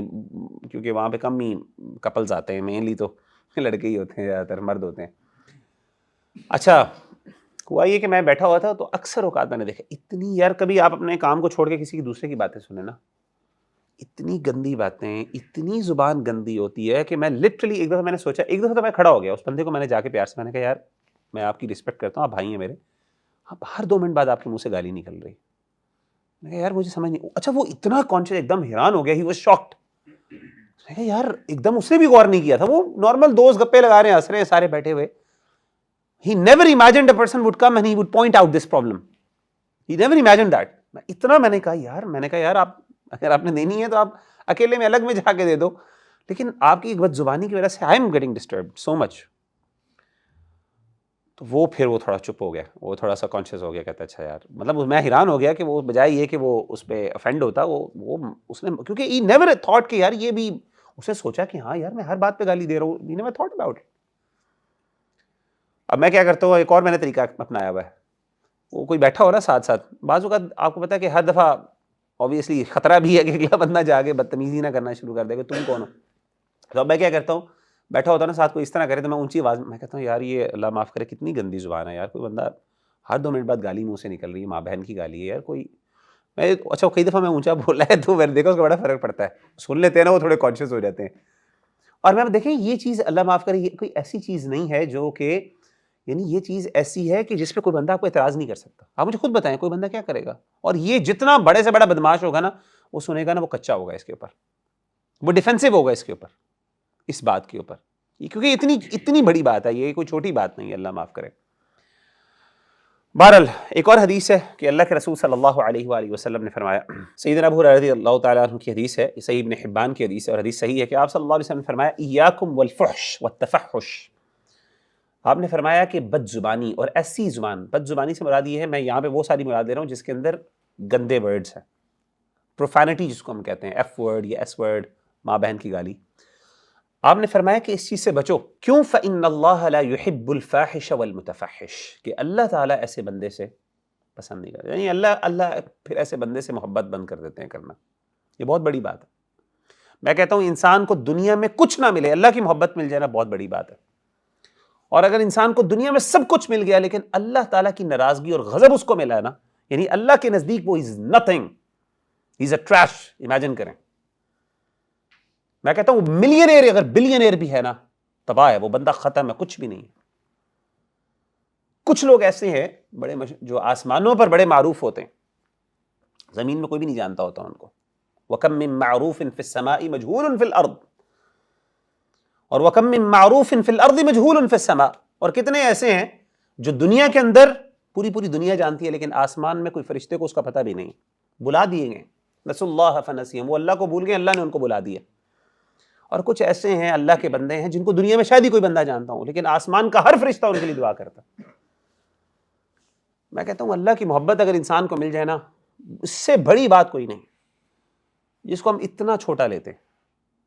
کیونکہ وہاں پہ کم ہی کپلز آتے ہیں، مینلی تو لڑکے ہی ہوتے ہیں، زیادہ تر مرد ہوتے ہیں. اچھا ہوا یہ کہ میں بیٹھا ہوا تھا، تو اکثر اوقات میں نے دیکھا اتنی، یار کبھی آپ اپنے کام کو چھوڑ کے کسی کی دوسرے کی باتیں سنیں نا، اتنی گندی باتیں، اتنی زبان گندی ہوتی ہے کہ میں لٹرلی ایک دفعہ میں نے سوچا، ایک دفعہ تو میں کھڑا ہو گیا، اس بندے کو میں نے جا کے پیار سے میں نے کہا یار میں آپ کی رسپیکٹ کرتا ہوں، آپ بھائی ہیں میرے، آپ ہر 2 منٹ بعد آپ کے منہ سے گالی نکل رہی. میں نے کہا یار مجھے سمجھ نہیں. اچھا وہ اتنا کانشیس، ایک دم حیران ہو گیا، ہی واز شاکڈ. میں نے کہا یار ایک دم اس نے بھی غور نہیں کیا تھا، وہ نارمل دوست گپے لگا رہے ہیں، ہنس رہے ہیں سارے بیٹھے ہوئے. He never imagined a person would come and he would point out this problem. He never imagined that. اتنا میں نے کہا یار آپ اگر آپ نے دینی ہے تو آپ اکیلے میں الگ میں جا کے دے دو، لیکن آپ کی ایک بد زبانی کی وجہ سے I am getting disturbed so much. تو وہ پھر وہ تھوڑا چپ ہو گیا، وہ تھوڑا سا کانشیس ہو گیا، کہتا اچھا یار، مطلب میں حیران ہو گیا کہ وہ بجائے یہ کہ وہ اس پہ افینڈ ہوتا، وہ اس نے، کیونکہ he never thought کہ یار یہ بھی، اس نے سوچا کہ ہاں یار میں ہر بات پہ گالی دے رہا ہوں. he never thought about it. اب میں کیا کرتا ہوں، ایک اور میں نے طریقہ اپنایا ہوا ہے. وہ کوئی بیٹھا ہو نا ساتھ ساتھ، بعض اوقات آپ کو پتا ہے کہ ہر دفعہ obviously خطرہ بھی ہے کہ اگلا بندہ جا کے بدتمیزی نہ کرنا شروع کر دے کہ تم کون ہو. تو اب میں کیا کرتا ہوں، بیٹھا ہوتا نا ساتھ، کوئی اس طرح کرے تو میں اونچی آواز میں کہتا ہوں یار یہ اللہ معاف کرے کتنی گندی زبان ہے یار، کوئی بندہ ہر 2 منٹ بعد گالی منہ سے نکل رہی ہے، ماں بہن کی گالی ہے یار کوئی. میں اچھا کئی دفعہ میں اونچا بولا ہے تو میں نے دیکھا اس کا بڑا فرق پڑتا ہے، سن لیتے ہیں نا وہ تھوڑے کانشیس ہو جاتے ہیں. اور میں دیکھیں یہ چیز اللہ معاف کرے یہ کوئی ایسی چیز نہیں ہے جو کہ، یعنی یہ چیز ایسی ہے کہ جس پہ کوئی بندہ آپ کو اعتراض نہیں کر سکتا. آپ مجھے خود بتائیں کوئی بندہ کیا کرے گا؟ اور یہ جتنا بڑے سے بڑا بدماش ہوگا نا، وہ سنے گا نا، وہ کچا ہوگا اس کے اوپر، وہ ڈیفینسو ہوگا اس کے اوپر، اس بات کے اوپر، کیونکہ اتنی بڑی بات ہے، یہ کوئی چھوٹی بات نہیں ہے، اللہ معاف کرے. بہرحال ایک اور حدیث ہے کہ اللہ کے رسول صلی اللہ علیہ وآلہ وسلم نے فرمایا، سیدنا ابو ہریرہ رضی اللہ تعالیٰ عنہ کی حدیث ہے، صحیح ابن حبان کی حدیث ہے، اور حدیث صحیح ہے کہ آپ صلی اللہ علیہ وسلم نے فرمایا ایاکم والفحش والتفحش. آپ نے فرمایا کہ بد زبانی اور ایسی زبان، بد زبانی سے مراد یہ ہے، میں یہاں پہ وہ ساری مراد دے رہا ہوں جس کے اندر گندے ورڈز ہیں، پروفینٹی جس کو ہم کہتے ہیں، ایف ورڈ یا ایس ورڈ، ماں بہن کی گالی. آپ نے فرمایا کہ اس چیز سے بچو. کیوں؟ فإن اللہ لا يحب الفاحش والمتفحش، کہ اللہ تعالیٰ ایسے بندے سے پسند نہیں کرتا، یعنی اللہ پھر ایسے بندے سے محبت بند کر دیتے ہیں کرنا. یہ بہت بڑی بات ہے. میں کہتا ہوں انسان کو دنیا میں کچھ نہ ملے، اللہ کی محبت مل جائے نا، بہت بڑی بات ہے. اور اگر انسان کو دنیا میں سب کچھ مل گیا لیکن اللہ تعالیٰ کی ناراضگی اور غضب اس کو ملا ہے نا، یعنی اللہ کے نزدیک وہ is nothing, he is a trash. Imagine کریں، میں کہتا ہوں ملینئر اگر بلینئر بھی ہے نا، تباہ ہے وہ بندہ، ختم ہے، کچھ بھی نہیں ہے. کچھ لوگ ایسے ہیں بڑے جو آسمانوں پر بڑے معروف ہوتے ہیں، زمین میں کوئی بھی نہیں جانتا ہوتا ان کو. وَكَم مِّن مَّعْرُوفٍ فِي السَّمَاءِ مَجْهُولٌ فِي الْأَرْضِ، اور وَكَم مِّن مَّعْرُوفٍ فِي الْأَرْضِ مَجْهُولٌ فِي السَّمَاءِ. اور کتنے ایسے ہیں جو دنیا کے اندر پوری دنیا جانتی ہے لیکن آسمان میں کوئی فرشتے کو اس کا پتہ بھی نہیں، بلا دیے گئے. نسوا اللہ فنسیہم، وہ اللہ کو بھول گئے، اللہ نے ان کو بلا دیا. اور کچھ ایسے ہیں اللہ کے بندے ہیں جن کو دنیا میں شاید ہی کوئی بندہ جانتا ہوں لیکن آسمان کا ہر فرشتہ ان کے لیے دعا کرتا. میں کہتا ہوں اللہ کی محبت اگر انسان کو مل جائے نا، اس سے بڑی بات کوئی نہیں، جس کو ہم اتنا چھوٹا لیتے ہیں.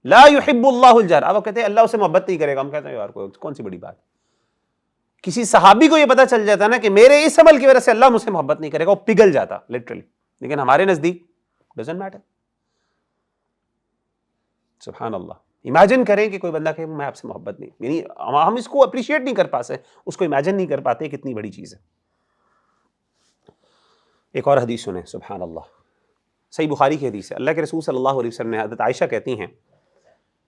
لا يحب اللہ الجار، اب آپ کہتے ہیں اللہ اسے محبت نہیں کرے گا، ہم کہتے ہیں یار کون سی بڑی بات. کسی صحابی کو یہ پتا چل جاتا نا کہ میرے اس عمل کی وجہ سے اللہ مجھ سے محبت نہیں کرے گا، وہ پگھل جاتا لٹرلی. لیکن ہمارے نزدیک ڈزنٹ میٹر. سبحان اللہ. امیجن کریں کہ کوئی بندہ کہ میں آپ سے محبت نہیں، یعنی ہم اس کو اپریشیٹ نہیں کر پاتے، اس کو امیجن نہیں کر پاتے کتنی بڑی چیز ہے. ایک اور حدیث سنیں، سبحان اللہ، صحیح بخاری کی حدیث ہے. اللہ کے رسول صلی اللہ علیہ وسلم نے، حضرت عائشہ کہتی ہیں،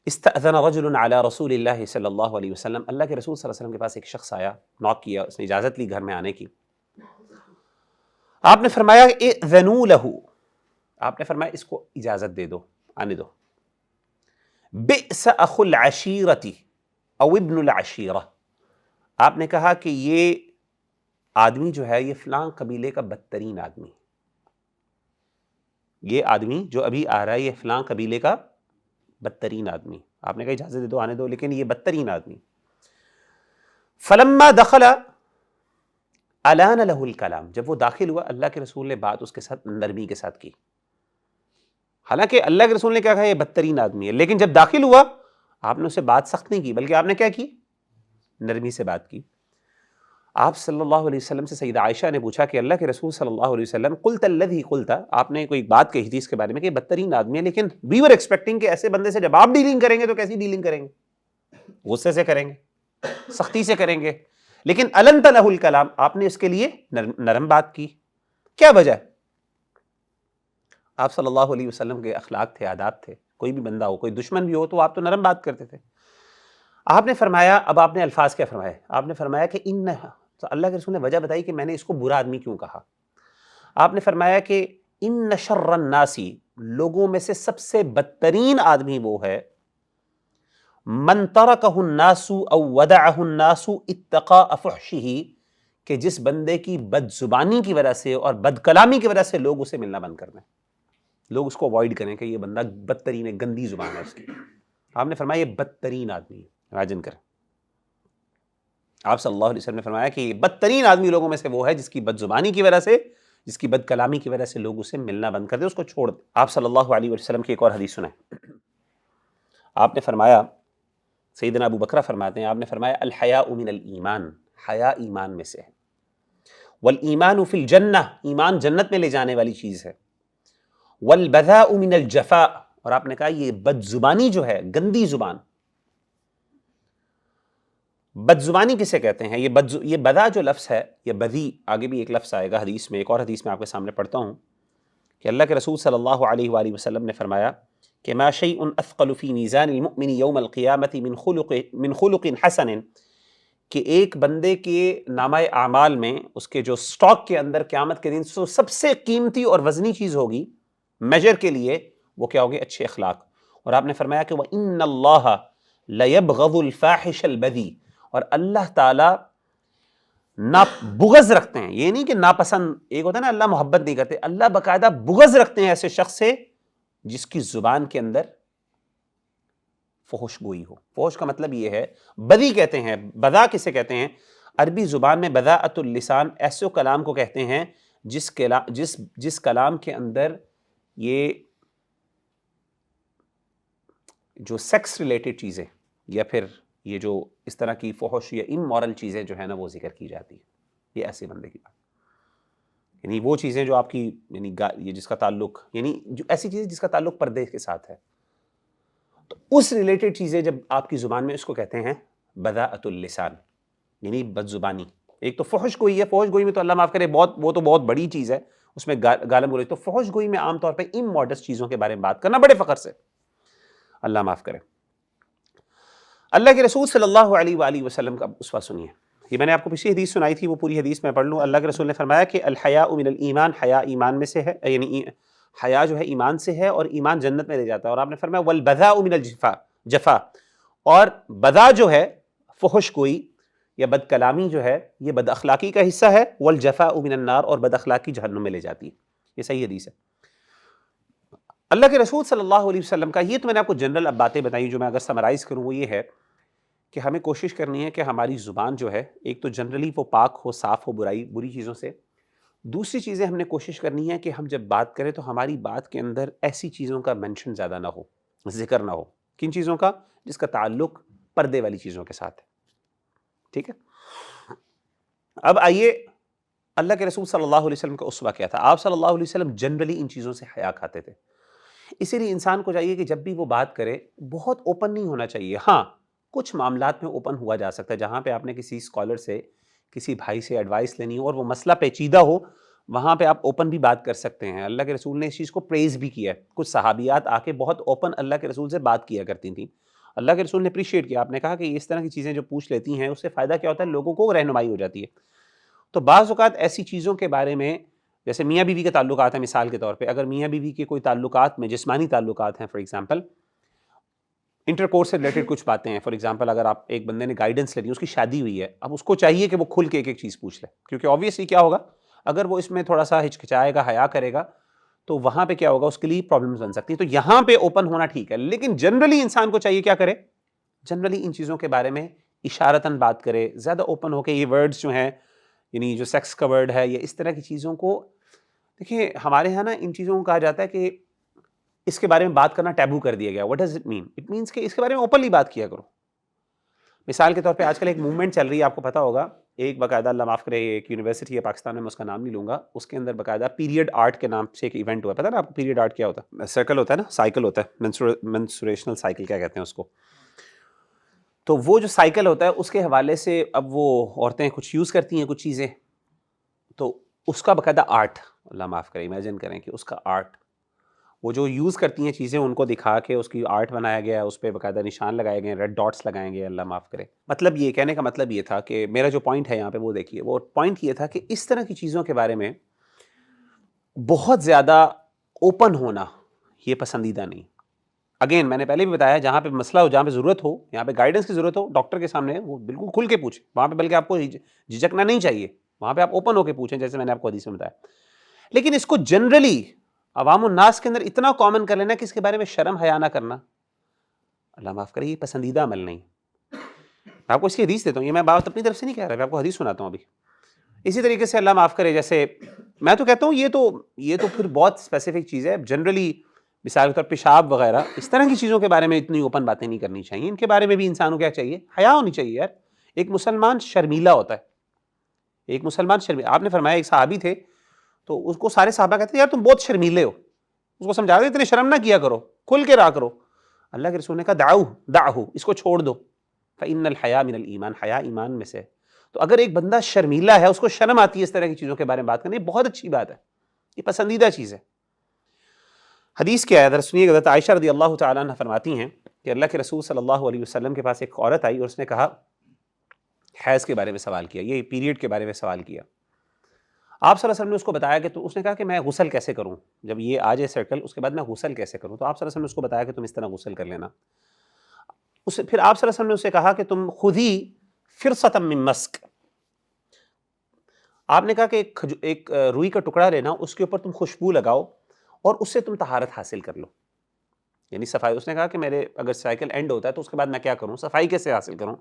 استأذن رجل علی رسول اللہ صلی اللہ علیہ وسلم، اللہ کے رسول صلی اللہ علیہ وسلم کے پاس ایک شخص آیا، ناک کیا، اس نے اجازت لی گھر میں آنے کی. آپ نے فرمایا اذنوا لہ، آپ نے فرمایا اس کو اجازت دے دو، آنے دو. بئس اخو العشیرۃ او ابن العشیرہ، آپ نے کہا کہ یہ آدمی جو ہے یہ فلاں قبیلے کا بدترین آدمی، یہ آدمی جو ابھی آ رہا ہے یہ فلاں قبیلے کا بدترین آدمی. آپ نے کہا اجازت دے دو آنے دو، لیکن یہ بدترین آدمی. فلما دخل الان له الکلام، جب وہ داخل ہوا اللہ کے رسول نے بات اس کے ساتھ نرمی کے ساتھ کی. حالانکہ اللہ کے رسول نے کیا کہا یہ بدترین آدمی ہے، لیکن جب داخل ہوا آپ نے اسے بات سخت نہیں کی بلکہ آپ نے کیا کی، نرمی سے بات کی. آپ صلی اللہ علیہ وسلم سے سیدہ عائشہ نے پوچھا کہ اللہ کے رسول صلی اللہ علیہ وسلم قلت الذی قلت، آپ نے کوئی بات کہی تھی اس کے بارے میں کہ بدترین آدمی ہے، لیکن وی ور ایکسپیکٹنگ کہ ایسے بندے سے جب آپ ڈیلنگ کریں گے تو کیسی ڈیلنگ کریں گے؟ غصے سے کریں گے، سختی سے کریں گے. لیکن النت لہ الکلام، آپ نے اس کے لیے نرم بات کی. کیا وجہ؟ آپ صلی اللہ علیہ وسلم کے اخلاق تھے، عادات تھے. کوئی بھی بندہ ہو، کوئی دشمن بھی ہو تو آپ تو نرم بات کرتے تھے. آپ نے فرمایا، اب آپ نے الفاظ کیا فرمائے؟ آپ نے فرمایا کہ تو اللہ کے رسول نے وجہ بتائی کہ میں نے اس کو برا آدمی کیوں کہا. آپ نے فرمایا کہ ان شر الناس، لوگوں میں سے سب سے بدترین آدمی وہ ہے من ترکہ الناس او ودعہ الناس اتقاء فحشہ، کہ جس بندے کی بد زبانی کی وجہ سے اور بد کلامی کی وجہ سے لوگ اسے ملنا بند کر دیں، لوگ اس کو اوائڈ کریں کہ یہ بندہ بدترین ہے، گندی زبان ہے اس کی. آپ نے فرمایا یہ بدترین آدمی ہے. امیجن کریں، آپ صلی اللہ علیہ وسلم نے فرمایا کہ یہ بدترین آدمی لوگوں میں سے وہ ہے جس کی بد زبانی کی وجہ سے، جس کی بد کلامی کی وجہ سے لوگ اسے ملنا بند کر دیں، اس کو چھوڑ دیں. آپ صلی اللہ علیہ وسلم کی ایک اور حدیث سنیں. آپ نے فرمایا، سیدنا ابو بکرہ فرماتے ہیں، آپ نے فرمایا الحیاء من الایمان، حیا ایمان میں سے ہے. والایمان فی الجنہ، ایمان جنت میں لے جانے والی چیز ہے. والبذاء من الجفاء، اور آپ نے کہا یہ بد زبانی جو ہے، گندی زبان. بد زبانی کسے کہتے ہیں؟ یہ بذا جو لفظ ہے، یہ بذی، آگے بھی ایک لفظ آئے گا حدیث میں، ایک اور حدیث میں آپ کے سامنے پڑھتا ہوں کہ اللہ کے رسول صلی اللہ علیہ وآلہ وسلم نے فرمایا کہ ما شیء اثقل فی میزان المؤمن یوم القیامۃ من خلق حسن، کہ ایک بندے کے نامہ اعمال میں، اس کے جو سٹاک کے اندر قیامت کے دن سب سے قیمتی اور وزنی چیز ہوگی میجر کے لیے، وہ کیا ہوگی؟ اچھے اخلاق. اور آپ نے فرمایا کہ وَإِنَّ اللَّهَ لَيَبْغَضُ الْفَاحِشَ الْبَذِي، اور اللہ تعالیٰ بغض رکھتے ہیں، یہ نہیں کہ ناپسند، ایک ہوتا ہے نا اللہ محبت نہیں کرتے، اللہ باقاعدہ بغض رکھتے ہیں ایسے شخص سے جس کی زبان کے اندر فحش گوئی ہو. فحش کا مطلب یہ ہے، بدی کہتے ہیں، بذا کسے کہتے ہیں؟ عربی زبان میں بذاءۃ اللسان ایسے کلام کو کہتے ہیں جس کلام کے اندر یہ جو سیکس ریلیٹڈ چیزیں یا پھر یہ جو اس طرح کی فحش یا امورل چیزیں جو ہے نا وہ ذکر کی جاتی ہیں، یہ ایسے بندے کی بات. یعنی وہ چیزیں جو آپ کی، یعنی یہ جس کا تعلق، یعنی جو ایسی چیزیں جس کا تعلق پردے کے ساتھ ہے، تو اس ریلیٹڈ چیزیں جب آپ کی زبان میں، اس کو کہتے ہیں بذاءۃ اللسان، یعنی بد زبانی. ایک تو فحش گوئی ہے، فحش گوئی میں تو اللہ معاف کرے وہ تو بہت بڑی چیز ہے، اس میں گالم گلوچ. تو فحش گوئی میں عام طور پہ اموڈسٹ چیزوں کے بارے میں بات کرنا بڑے فخر سے، اللہ معاف کرے. اللہ کے رسول صلی اللہ علیہ وآلہ وسلم کا اسوہ سنیے. یہ میں نے آپ کو پچھلی حدیث سنائی تھی، وہ پوری حدیث میں پڑھ لوں. اللہ کے رسول نے فرمایا کہ الحیاء من الایمان، حیا ایمان میں سے ہے، یعنی حیا جو ہے ایمان سے ہے اور ایمان جنت میں لے جاتا ہے. اور آپ نے فرمایا والبذاء من الجفا، اور بذا جو ہے فحش گوئی یا بد کلامی جو ہے، یہ بد اخلاقی کا حصہ ہے. والجفاء من النار، اور بد اخلاقی جہنم میں لے جاتی ہے. یہ صحیح حدیث ہے. اللہ کے رسول صلی اللہ علیہ وسلم کا یہ تو میں نے آپ کو جنرل اب باتیں بتائی، جو میں اگر سمرائز کروں وہ یہ ہے کہ ہمیں کوشش کرنی ہے کہ ہماری زبان جو ہے، ایک تو جنرلی وہ پاک ہو، صاف ہو بری چیزوں سے. دوسری چیزیں ہم نے کوشش کرنی ہے کہ ہم جب بات کریں تو ہماری بات کے اندر ایسی چیزوں کا منشن زیادہ نہ ہو، ذکر نہ ہو. کن چیزوں کا؟ جس کا تعلق پردے والی چیزوں کے ساتھ ہے. ٹھیک ہے. اب آئیے، اللہ کے رسول صلی اللہ علیہ وسلم کا اسوہ کیا تھا؟ آپ صلی اللہ علیہ وسلم جنرلی ان چیزوں سے حیا کھاتے تھے. اسی لیے انسان کو چاہیے کہ جب بھی وہ بات کرے بہت اوپن نہیں ہونا چاہیے. ہاں، کچھ معاملات میں اوپن ہوا جا سکتا ہے، جہاں پہ آپ نے کسی اسکالر سے، کسی بھائی سے ایڈوائس لینی ہو اور وہ مسئلہ پیچیدہ ہو، وہاں پہ آپ اوپن بھی بات کر سکتے ہیں. اللہ کے رسول نے اس چیز کو پریز بھی کیا ہے. کچھ صحابیات آ کے بہت اوپن اللہ کے رسول سے بات کیا کرتی تھیں. اللہ کے رسول نے اپریشیٹ کیا. آپ نے کہا کہ اس طرح کی چیزیں جو پوچھ لیتی ہیں اس سے فائدہ کیا ہوتا ہے؟ لوگوں کو رہنمائی ہو جاتی ہے. تو بعض اوقات ایسی چیزوں کے بارے میں، جیسے میاں بیوی کے تعلقات ہیں، مثال کے طور پہ اگر میاں بیوی کے کوئی تعلقات میں جسمانی تعلقات ہیں، فار ایگزامپل انٹر کورس سے ریلیٹڈ کچھ باتیں ہیں، فار ایگزامپل اگر آپ ایک بندے نے گائیڈنس لینی ہے، اس کی شادی ہوئی ہے، اب اس کو چاہیے کہ وہ کھل کے ایک ایک چیز پوچھ لے، کیونکہ آبویسلی کیا ہوگا، اگر وہ اس میں تھوڑا سا ہچکچائے گا، حیا کرے گا، تو وہاں پہ کیا ہوگا، اس کے لیے پرابلمز بن سکتی ہیں. تو یہاں پہ اوپن ہونا ٹھیک ہے، لیکن جنرلی انسان کو چاہیے کیا کرے، جنرلی ان چیزوں کے بارے میں اشارتاً بات کرے، زیادہ اوپن ہو کے. یہ ورڈز جو ہیں، یعنی جو سیکس کا ورڈ ہے یا اس طرح کی چیزوں کو، دیکھیں ہمارے ہاں نا ان چیزوں کو کہا جاتا ہے کہ اس کے بارے میں بات کرنا ٹیبو کر دیا گیا. What does it mean? It means کہ اس کے بارے میں اوپنلی بات کیا کرو. مثال کے طور پہ آج کل ایک موومنٹ چل رہی ہے، آپ کو پتا ہوگا، ایک باقاعدہ، اللہ معاف کرے، ایک یونیورسٹی ہے پاکستان میں، اس کا نام نہیں لوں گا، اس کے اندر باقاعدہ پیریڈ آرٹ کے نام سے ایک ایونٹ ہوا. پتا نا آپ کو پیریڈ آرٹ کیا ہوتا ہے؟ سرکل ہوتا ہے نا، سائیکل ہوتا ہے، منسوریشنل سائیکل کیا کہتے ہیں اس کو. تو وہ جو سائیکل ہوتا ہے اس کے حوالے سے اب وہ عورتیں کچھ یوز کرتی ہیں کچھ چیزیں، تو اس کا باقاعدہ آرٹ، اللہ معاف کرے، امیجن کریں کہ اس کا آرٹ وہ جو یوز کرتی ہیں چیزیں ان کو دکھا کے اس کی آرٹ بنایا گیا ہے، اس پہ باقاعدہ نشان لگائے گئے ہیں، ریڈ ڈاٹس لگائے گئے، اللہ معاف کرے. مطلب یہ کہنے کا مطلب یہ تھا کہ میرا جو پوائنٹ ہے یہاں پہ وہ دیکھیے، وہ پوائنٹ یہ تھا کہ اس طرح کی چیزوں کے بارے میں بہت زیادہ اوپن ہونا یہ پسندیدہ نہیں. اگین میں نے پہلے بھی بتایا، جہاں پہ مسئلہ ہو، جہاں پہ ضرورت ہو، یہاں پہ گائیڈنس کی ضرورت ہو، ڈاکٹر کے سامنے وہ بالکل کھل کے پوچھیں، وہاں پہ بلکہ آپ کو جھجکنا نہیں چاہیے، وہاں پہ آپ اوپن ہو کے پوچھیں، جیسے میں نے آپ کو حدیث میں بتایا. لیکن اس کو جنرلی عوام الناس کے اندر اتنا کامن کر لینا کہ اس کے بارے میں شرم حیا نہ کرنا، اللہ معاف کرے، یہ پسندیدہ عمل نہیں. میں آپ کو اس کی حدیث دیتا ہوں، یہ میں بات اپنی طرف سے نہیں کہہ رہا، میں آپ کو حدیث سناتا ہوں ابھی. اسی طریقے سے اللہ معاف کرے، جیسے میں تو کہتا ہوں یہ تو پھر بہت اسپیسیفک چیز ہے. جنرلی مثال کے طور پیشاب وغیرہ اس طرح کی چیزوں کے بارے میں اتنی اوپن باتیں نہیں کرنی چاہیے. ان کے بارے میں بھی انسان کو کیا چاہیے؟ حیا ہونی چاہیے یار. ایک مسلمان شرمیلا ہوتا ہے، ایک مسلمان شرمیلا. آپ نے فرمایا ایک صحابی تھے تو اس کو سارے صحابہ کہتے ہیں یار تم بہت شرمیلے ہو، اس کو سمجھا دے اتنے شرم نہ کیا کرو، کھل کے رہا کرو. اللہ کے رسول نے کہا دعو، اس کو چھوڑ دو، فإن الحیا من الایمان، حیا ایمان میں سے. تو اگر ایک بندہ شرمیلا ہے، اس کو شرم آتی ہے اس طرح کی چیزوں کے بارے میں بات کرنے، یہ بہت اچھی بات ہے، یہ پسندیدہ چیز ہے. حدیث کیا ہے ذرا سنیے. حضرت عائشہ رضی اللہ تعالیٰ عنہ فرماتی ہیں کہ اللہ کے رسول صلی اللہ علیہ وسلم کے پاس ایک عورت آئی اور اس نے کہا، حیض کے بارے میں سوال کیا، یہ پیریڈ کے بارے میں سوال کیا. آپ صلی اللہ علیہ وسلم نے اس کو بتایا کہ تو اس نے کہا کہ میں غسل کیسے کروں، جب یہ آ جائے سرکل اس کے بعد میں غسل کیسے کروں. تو آپ صلی اللہ علیہ وسلم نے اس کو بتایا کہ تم اس طرح غسل کر لینا. پھر آپ صلی اللہ علیہ وسلم نے اسے کہا کہ تم خودی فرصۃ من مسک، آپ نے کہا کہ ایک روئی کا ٹکڑا لینا، اس کے اوپر تم خوشبو لگاؤ اور اس سے تم طہارت حاصل کر لو، یعنی صفائی. اس نے کہا کہ میرے اگر سائیکل اینڈ ہوتا ہے تو اس کے بعد میں کیا کروں، صفائی کیسے حاصل کروں.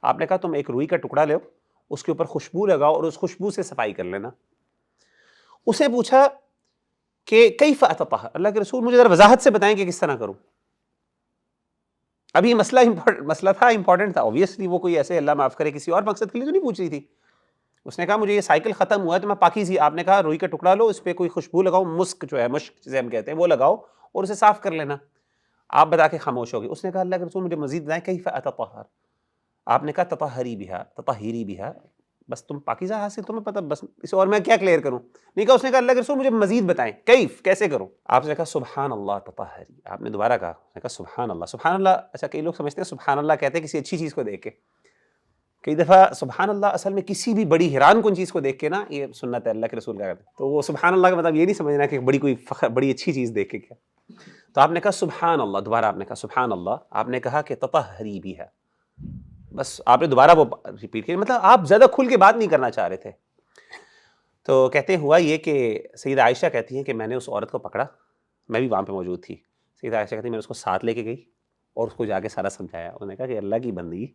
آپ نے کہا تم ایک روئی کا ٹکڑا لو، اس کے اوپر خوشبو لگاؤ اور اس خوشبو سے صفائی کر لینا. اسے پوچھا کہ کیف اتطہر، اللہ کے رسول مجھے ذرا وضاحت سے بتائیں کہ کس طرح کروں. ابھی مسئلہ تھا امپورٹنٹ تھا، اوبیسلی وہ کوئی ایسے اللہ معاف کرے کسی اور مقصد کے لیے تو نہیں پوچھ رہی تھی. اس نے کہا مجھے یہ سائیکل ختم ہوا ہے تو میں پاکیزی، آپ نے کہا روئی کا ٹکڑا لو، اس پہ کوئی خوشبو لگاؤ، مسک جو ہے، مشک جسے ہم کہتے ہیں، وہ لگاؤ اور اسے صاف کر لینا. آپ بتا کے خاموش ہو گئے. اس نے کہا اللہ کے رسول مجھے مزید بتائیں کیف اتطہر. آپ نے کہا تطہری بہا، بس تم پاکیزہ حاصل، تمہیں پتہ، بس اسے اور میں کیا کلیئر کروں. نہیں کہا. اس نے کہا اللہ کے رسول مجھے مزید بتائیں کیسے کروں. آپ نے کہا سبحان اللہ تطہری. آپ نے دوبارہ کہا، اس نے کہا سبحان اللہ. سبحان اللہ، اچھا کئی لوگ سمجھتے ہیں سبحان اللہ کہتے ہیں کسی اچھی چیز کو دیکھ کے، کئی دفعہ سبحان اللہ اصل میں کسی بھی بڑی حیران کن چیز کو دیکھ کے نا، یہ سنت ہے اللہ کے رسول کا کرتے ہیں. تو وہ سبحان اللہ کا مطلب یہ نہیں سمجھنا کہ بڑی بڑی اچھی چیز دیکھ کے کیا. تو آپ نے کہا سبحان اللہ، دوبارہ آپ نے کہا سبحان اللہ. آپ نے کہا کہ تطہری بھی ہے، بس آپ نے دوبارہ وہ ریپیٹ کیا، مطلب آپ زیادہ کھل کے بات نہیں کرنا چاہ رہے تھے. تو کہتے ہوا یہ کہ سیدہ عائشہ کہتی ہیں کہ میں نے اس عورت کو پکڑا، میں بھی وہاں پہ موجود تھی. سیدہ عائشہ کہتی ہیں میں نے اس کو ساتھ لے کے گئی اور اس کو جا کے سارا سمجھایا. انہوں نے کہا کہ اللہ کی بندی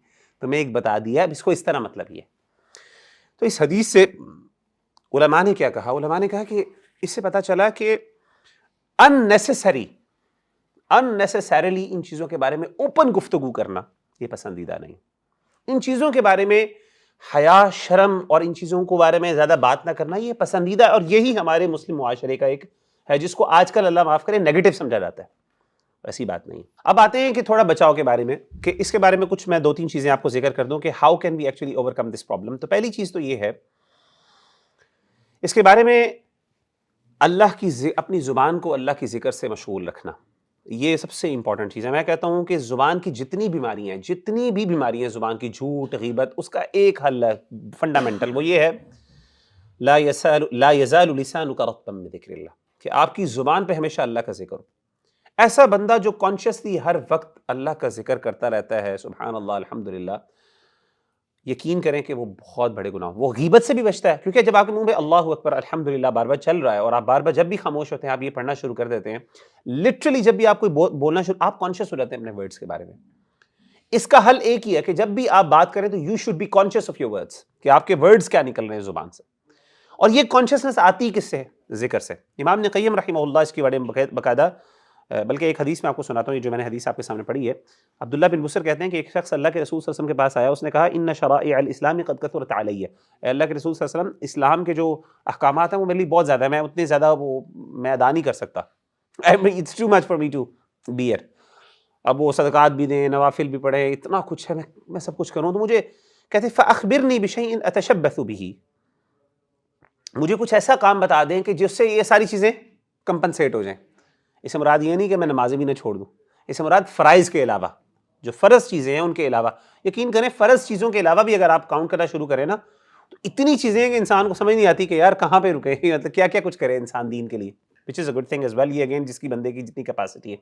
تمہیں ایک بتا دیا، اب اس کو اس طرح مطلب یہ. تو اس حدیث سے علماء نے کیا کہا؟ علماء نے کہا کہ اس سے پتہ چلا کہ unnecessarily ان چیزوں کے بارے میں اوپن گفتگو کرنا یہ پسندیدہ نہیں. ان چیزوں کے بارے میں حیا، شرم اور ان چیزوں کے بارے میں زیادہ بات نہ کرنا یہ پسندیدہ ہے. اور یہی ہمارے مسلم معاشرے کا ایک ہے جس کو آج کل اللہ معاف کرے نیگیٹو سمجھا جاتا ہے. ایسی بات نہیں. اب آتے ہیں کہ تھوڑا بچاؤ کے بارے میں، کہ اس کے بارے میں کچھ میں 2-3 چیزیں آپ کو ذکر کر دوں کہ how can we actually overcome this problem. تو پہلی چیز تو یہ ہے اس کے بارے میں اللہ کی اپنی زبان کو اللہ کی ذکر سے مشغول رکھنا، یہ سب سے امپورٹنٹ چیز ہے. میں کہتا ہوں کہ زبان کی جتنی بھی بیماریاں ہیں زبان کی، جھوٹ، غیبت، اس کا ایک حل ہے فنڈامنٹل، وہ یہ ہے لا یزال لسانک رطبا بذکر اللہ، کہ آپ کی زبان پہ ہمیشہ اللہ کا ذکر ہو. ایسا بندہ جو کانشیسلی ہر وقت اللہ کا ذکر کرتا رہتا ہے، سبحان اللہ، الحمدللہ، یقین کریں کہ وہ بہت بڑے گناہ، وہ غیبت سے بھی بچتا ہے. کیونکہ جب آپ کے منہ میں اللہ اکبر الحمدللہ بار بار چل رہا ہے اور آپ بار بار جب بھی خاموش ہوتے ہیں آپ یہ پڑھنا شروع کر دیتے ہیں، لٹرلی جب بھی آپ کوئی بولنا شروع، آپ کانشیس ہو جاتے ہیں اپنے ورڈز کے بارے میں. اس کا حل ایک ہی ہے کہ جب بھی آپ بات کریں تو you should be conscious of your words, کہ آپ کے ورڈز کیا نکل رہے ہیں زبان سے. اور یہ کانشیسنس آتی کس سے؟ ذکر سے. امام ابن قیم رحمہ اللہ اس کی بڑے باقاعدہ، بلکہ ایک حدیث میں آپ کو سناتا ہوں، یہ جو میں نے حدیث آپ کے سامنے پڑھی ہے. عبداللہ بن بصر کہتے ہیں کہ ایک شخص اللہ کے رسول صلی اللہ علیہ وسلم کے پاس آیا، اس نے کہا ان شرائع الاسلام قد کثرت علی، اے اللہ کے رسول صلی اللہ علیہ وسلم اسلام کے جو احکامات ہیں وہ میرے لیے بہت زیادہ ہیں، میں اتنے زیادہ وہ میں ادا نہیں کر سکتا، it's too much for me to bear. اب وہ صدقات بھی دیں، نوافل بھی پڑھے، اتنا کچھ ہے، میں سب کچھ کروں. تو مجھے کہتے فاخبرنی بشیء اتشبث به، مجھے کچھ ایسا کام بتا دیں کہ جس سے یہ ساری چیزیں کمپنسیٹ ہو جائیں. اس سے مراد یہ نہیں کہ میں نمازیں بھی نہ چھوڑ دوں، اس سے مراد فرائض کے علاوہ جو فرض چیزیں ہیں ان کے علاوہ. یقین کریں فرض چیزوں کے علاوہ بھی اگر آپ کاؤنٹ کرنا شروع کریں نا تو اتنی چیزیں ہیں کہ انسان کو سمجھ نہیں آتی کہ یار کہاں پہ رکے، مطلب کیا کیا کچھ کرے انسان دین کے لیے، which is a good thing as well. یہ اگین جس کی بندے کی جتنی کیپیسٹی ہے.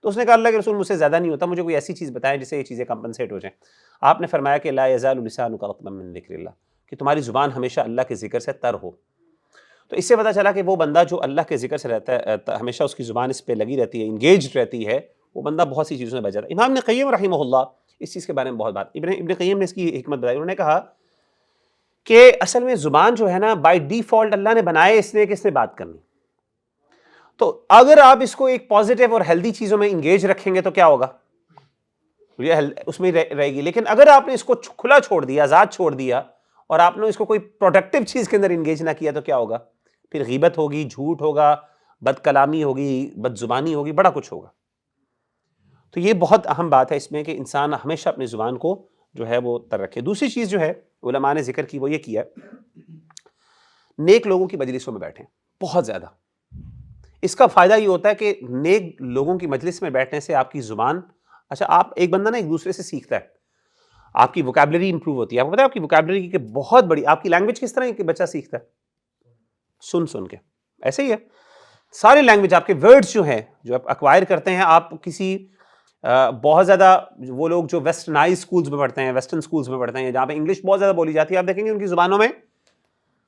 تو اس نے کہا اللہ کے رسول مجھ سے زیادہ نہیں ہوتا، مجھے کوئی ایسی چیز بتائیں جس سے یہ چیزیں کمپنسیٹ ہو جائیں. آپ نے فرمایا کہ لا یزال لسانک رطبا من ذکر اللہ، کہ تمہاری زبان ہمیشہ اللہ کے ذکر سے تر ہو. تو اس سے پتہ چلا کہ وہ بندہ جو اللہ کے ذکر سے رہتا ہے ہمیشہ اس کی زبان اس پہ لگی رہتی ہے، انگیجڈ رہتی ہے، وہ بندہ بہت سی چیزوں سے بچ جاتا ہے. امام ابن قیم رحمہ اللہ اس چیز کے بارے میں بہت بات، ابن قیم نے اس کی حکمت بتائی. انہوں نے کہا کہ اصل میں زبان جو ہے نا بائی ڈیفالٹ اللہ نے بنائے اس لیے کہ اس نے بات کرنی. تو اگر آپ اس کو ایک پازیٹیو اور ہیلدی چیزوں میں انگیج رکھیں گے تو کیا ہوگا، اس میں رہے گی. لیکن اگر آپ نے اس کو کھلا چھوڑ دیا، آزاد چھوڑ دیا، اور آپ نے اس کو کوئی پروڈکٹیو چیز کے اندر انگیج نہ کیا تو کیا ہوگا، پھر غیبت ہوگی، جھوٹ ہوگا، بد کلامی ہوگی، بد زبانی ہوگی، بڑا کچھ ہوگا. تو یہ بہت اہم بات ہے اس میں کہ انسان ہمیشہ اپنی زبان کو جو ہے وہ تر رکھے. دوسری چیز جو ہے علماء نے ذکر کی وہ یہ کیا نیک لوگوں کی مجلسوں میں بیٹھیں بہت زیادہ. اس کا فائدہ یہ ہوتا ہے کہ نیک لوگوں کی مجلس میں بیٹھنے سے آپ کی زبان، اچھا آپ ایک بندہ نا ایک دوسرے سے سیکھتا ہے، آپ کی ووکیبلری امپروو ہوتی ہے. آپ کو پتا ہے آپ کی ووکیبلری کی بہت بڑی، آپ کی لینگویج کس طرح ہے کہ بچہ سیکھتا ہے سن سن کے. ایسے ہی ہے ساری لینگویج، آپ کے ورڈز جو ہیں جو آپ ایکوائر کرتے ہیں، آپ کسی بہت زیادہ وہ لوگ جو ویسٹرنائز اسکولز میں پڑھتے ہیں، ویسٹرن اسکولز میں پڑھتے ہیں جہاں پہ انگلش بہت زیادہ بولی جاتی ہے، آپ دیکھیں گے ان کی زبانوں میں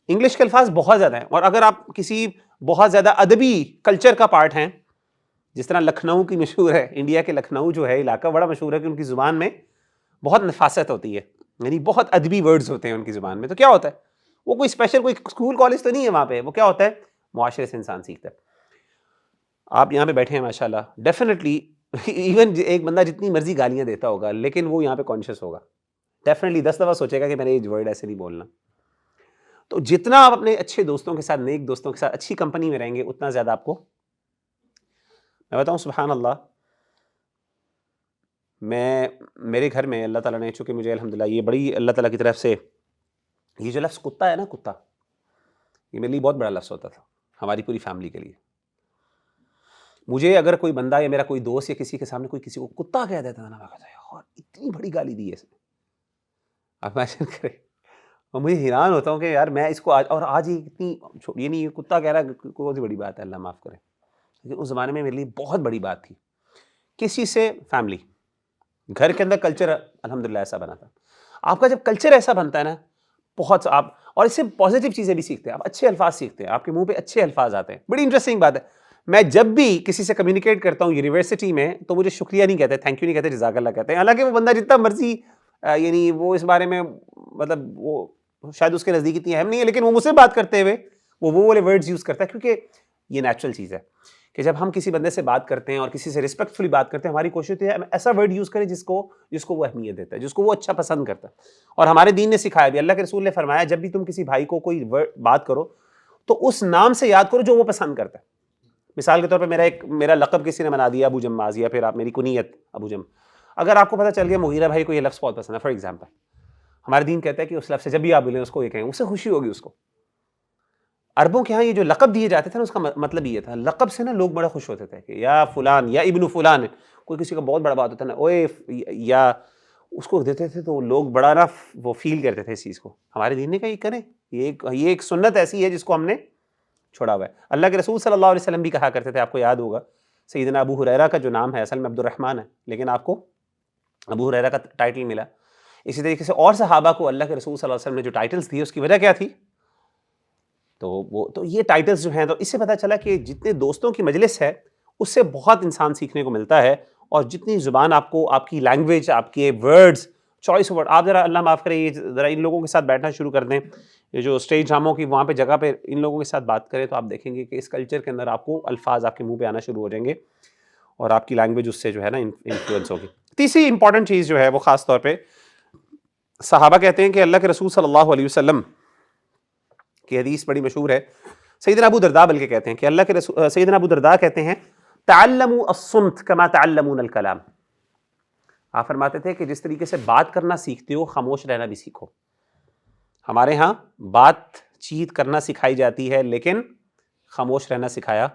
انگلش کے الفاظ بہت زیادہ ہیں. اور اگر آپ کسی بہت زیادہ ادبی کلچر کا پارٹ ہیں، جس طرح لکھنؤ کی مشہور ہے، انڈیا کے لکھنؤ جو ہے علاقہ بڑا مشہور ہے کہ ان کی زبان میں بہت نفاست ہوتی ہے، یعنی بہت ادبی ورڈز ہوتے ہیں ان کی زبان میں. تو کیا ہوتا ہے وہ کوئی اسپیشل کوئی اسکول کالج تو نہیں ہے وہاں پہ، وہ کیا ہوتا ہے معاشرے سے انسان سیکھتا ہے. آپ یہاں پہ بیٹھے ہیں ماشاء اللہ، ڈیفینیٹلی ایون ایک بندہ جتنی مرضی گالیاں دیتا ہوگا لیکن وہ یہاں پہ کانشیس ہوگا، ڈیفینیٹلی 10 دفعہ سوچے گا کہ میں نے یہ ورڈ ایسے نہیں بولنا. تو جتنا آپ اپنے اچھے دوستوں کے ساتھ، نیک دوستوں کے ساتھ اچھی کمپنی میں رہیں گے اتنا زیادہ آپ کو، میں بتاؤں سبحان اللہ، میرے گھر میں اللہ تعالیٰ نے چونکہ مجھے الحمدللہ یہ بڑی اللہ تعالیٰ کی طرف سے یہ جو لفظ کتا ہے نا، کتا، یہ میرے لیے بہت بڑا لفظ ہوتا تھا ہماری پوری فیملی کے لیے. مجھے اگر کوئی بندہ یا میرا کوئی دوست یا کسی کے سامنے کوئی کسی کو کتا کہہ دیتا تھا نا، میں کہتا یار اتنی بڑی گالی دی ہے اس نے، آپ امیجن کریں. اور مجھے حیران ہوتا ہوں کہ یار میں اس کو آج ہی اتنی یہ نہیں کتا کہہ رہا ہے، کون سی بڑی بات ہے، اللہ معاف کرے. لیکن اس زمانے میں میرے لیے بہت بڑی بات تھی. کس چیز سے؟ فیملی، گھر کے اندر کلچر الحمدللہ ایسا بنا تھا. آپ کا جب کلچر ایسا بنتا ہے نا بہت آپ، اور اس سے پازیٹیو چیزیں بھی سیکھتے ہیں، آپ اچھے الفاظ سیکھتے ہیں، آپ کے منہ پہ اچھے الفاظ آتے ہیں. بڑی انٹرسٹنگ بات ہے، میں جب بھی کسی سے کمیونیکیٹ کرتا ہوں یونیورسٹی میں تو مجھے شکریہ نہیں کہتے، تھینک یو نہیں کہتے، جزاک اللہ کہتے ہیں. حالانکہ وہ بندہ جتنا مرضی یعنی وہ اس بارے میں مطلب وہ شاید اس کے نزدیک اتنی اہم نہیں ہے، لیکن وہ مجھ سے بات کرتے ہوئے وہ والے ورڈز یوز کرتا ہے، کیونکہ یہ نیچرل چیز ہے کہ جب ہم کسی بندے سے بات کرتے ہیں اور کسی سے رسپیکٹفلی بات کرتے ہیں، ہماری کوشش ہوتی ہے ایسا ورڈ یوز کریں جس کو وہ اہمیت دیتا ہے، جس کو وہ اچھا پسند کرتا ہے. اور ہمارے دین نے سکھایا بھی، اللہ کے رسول نے فرمایا جب بھی تم کسی بھائی کو کوئی بات کرو تو اس نام سے یاد کرو جو وہ پسند کرتا ہے. مثال کے طور پہ میرا لقب کسی نے بنا دیا ابو جماز، یا پھر آپ میری کنیت ابو جم، اگر آپ کو پتہ چل گیا مغیرہ بھائی کو یہ لفظ بہت پسند ہے فار ایگزامپل، ہمارے دین کہتا ہے کہ اس لفظ سے جب بھی آپ بولیں اس کو یہ کہیں، اس سے خوشی ہوگی اس کو. عربوں کے ہاں یہ جو لقب دیے جاتے تھے نا اس کا مطلب یہ تھا، لقب سے نا لوگ بڑا خوش ہوتے تھے کہ یا فلان یا ابن فلان، کوئی کسی کا بہت بڑا بات ہوتا نا اوے یا اس کو دیتے تھے تو لوگ بڑا نا وہ فیل کرتے تھے اس چیز کو. ہمارے دین نے کہا یہ کریں، یہ ایک سنت ایسی ہے جس کو ہم نے چھوڑا ہوا ہے. اللہ کے رسول صلی اللہ علیہ وسلم بھی کہا کرتے تھے، آپ کو یاد ہوگا سیدنا ابو ہریرہ کا جو نام ہے اصل میں عبد الرحمن ہے، لیکن آپ کو ابو ہریرہ کا ٹائٹل ملا. اسی طریقے سے اور صحابہ کو اللہ کے رسول صلی اللہ علیہ وسلم نے جو ٹائٹلز دیے اس کی وجہ کیا تھی؟ تو یہ ٹائٹلز جو ہیں، تو اس سے پتہ چلا کہ جتنے دوستوں کی مجلس ہے اس سے بہت انسان سیکھنے کو ملتا ہے. اور جتنی زبان آپ کو، آپ کی لینگویج، آپ کے ورڈز، چوائس ورڈ، آپ ذرا اللہ معاف کرے یہ ذرا ان لوگوں کے ساتھ بیٹھنا شروع کر دیں، یہ جو اسٹیج ڈراموں کی وہاں پہ جگہ پہ ان لوگوں کے ساتھ بات کریں تو آپ دیکھیں گے کہ اس کلچر کے اندر آپ کو الفاظ آپ کے منہ پہ آنا شروع ہو جائیں گے اور آپ کی لینگویج اس سے جو ہے نا انفلوئنس ہوگی. تیسری امپورٹنٹ چیز جو ہے وہ خاص طور پہ صحابہ کہتے ہیں کہ اللہ کے رسول صلی اللہ علیہ وسلم کی حدیث بڑی مشہور ہے، سیدنا ابو درداء بلکہ کہتے ہیں کہ اللہ کے رسول سیدنا ابو درداء کہتے ہیں تعلموا الصمت كما تعلمون الكلام. آپ فرماتے تھے کہ جس طریقے سے بات کرنا سیکھتے ہو خاموش رہنا بھی سیکھو. ہمارے ہاں بات چیت کرنا سکھائی جاتی ہے لیکن خاموش رہنا سکھایا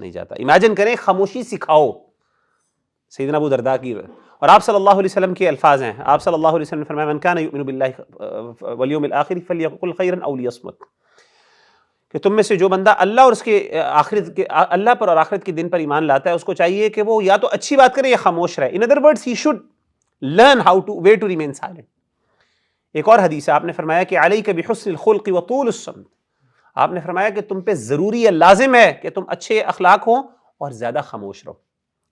نہیں جاتا. امیجن کریں خاموشی سکھاؤ, سیدنا ابو درداء کی, اور آپ صلی اللہ علیہ وسلم کے الفاظ ہیں, آپ صلی اللہ علیہ وسلم نے فرمایا من کان یؤمن باللہ والیوم الآخر فلیقل خیرا او لیصمت, کہ تم میں سے جو بندہ اللہ اور اس کے آخرت کے اللہ پر اور آخرت کے دن پر ایمان لاتا ہے اس کو چاہیے کہ وہ یا تو اچھی بات کرے یا خاموش رہے. In other words he should learn how to way to remain silent. ایک اور حدیث ہے, آپ نے فرمایا کہ علیک بحسن الخلق وطول الصمت, آپ نے فرمایا کہ تم پہ ضروری ہے, لازم ہے کہ تم اچھے اخلاق ہو اور زیادہ خاموش رہو.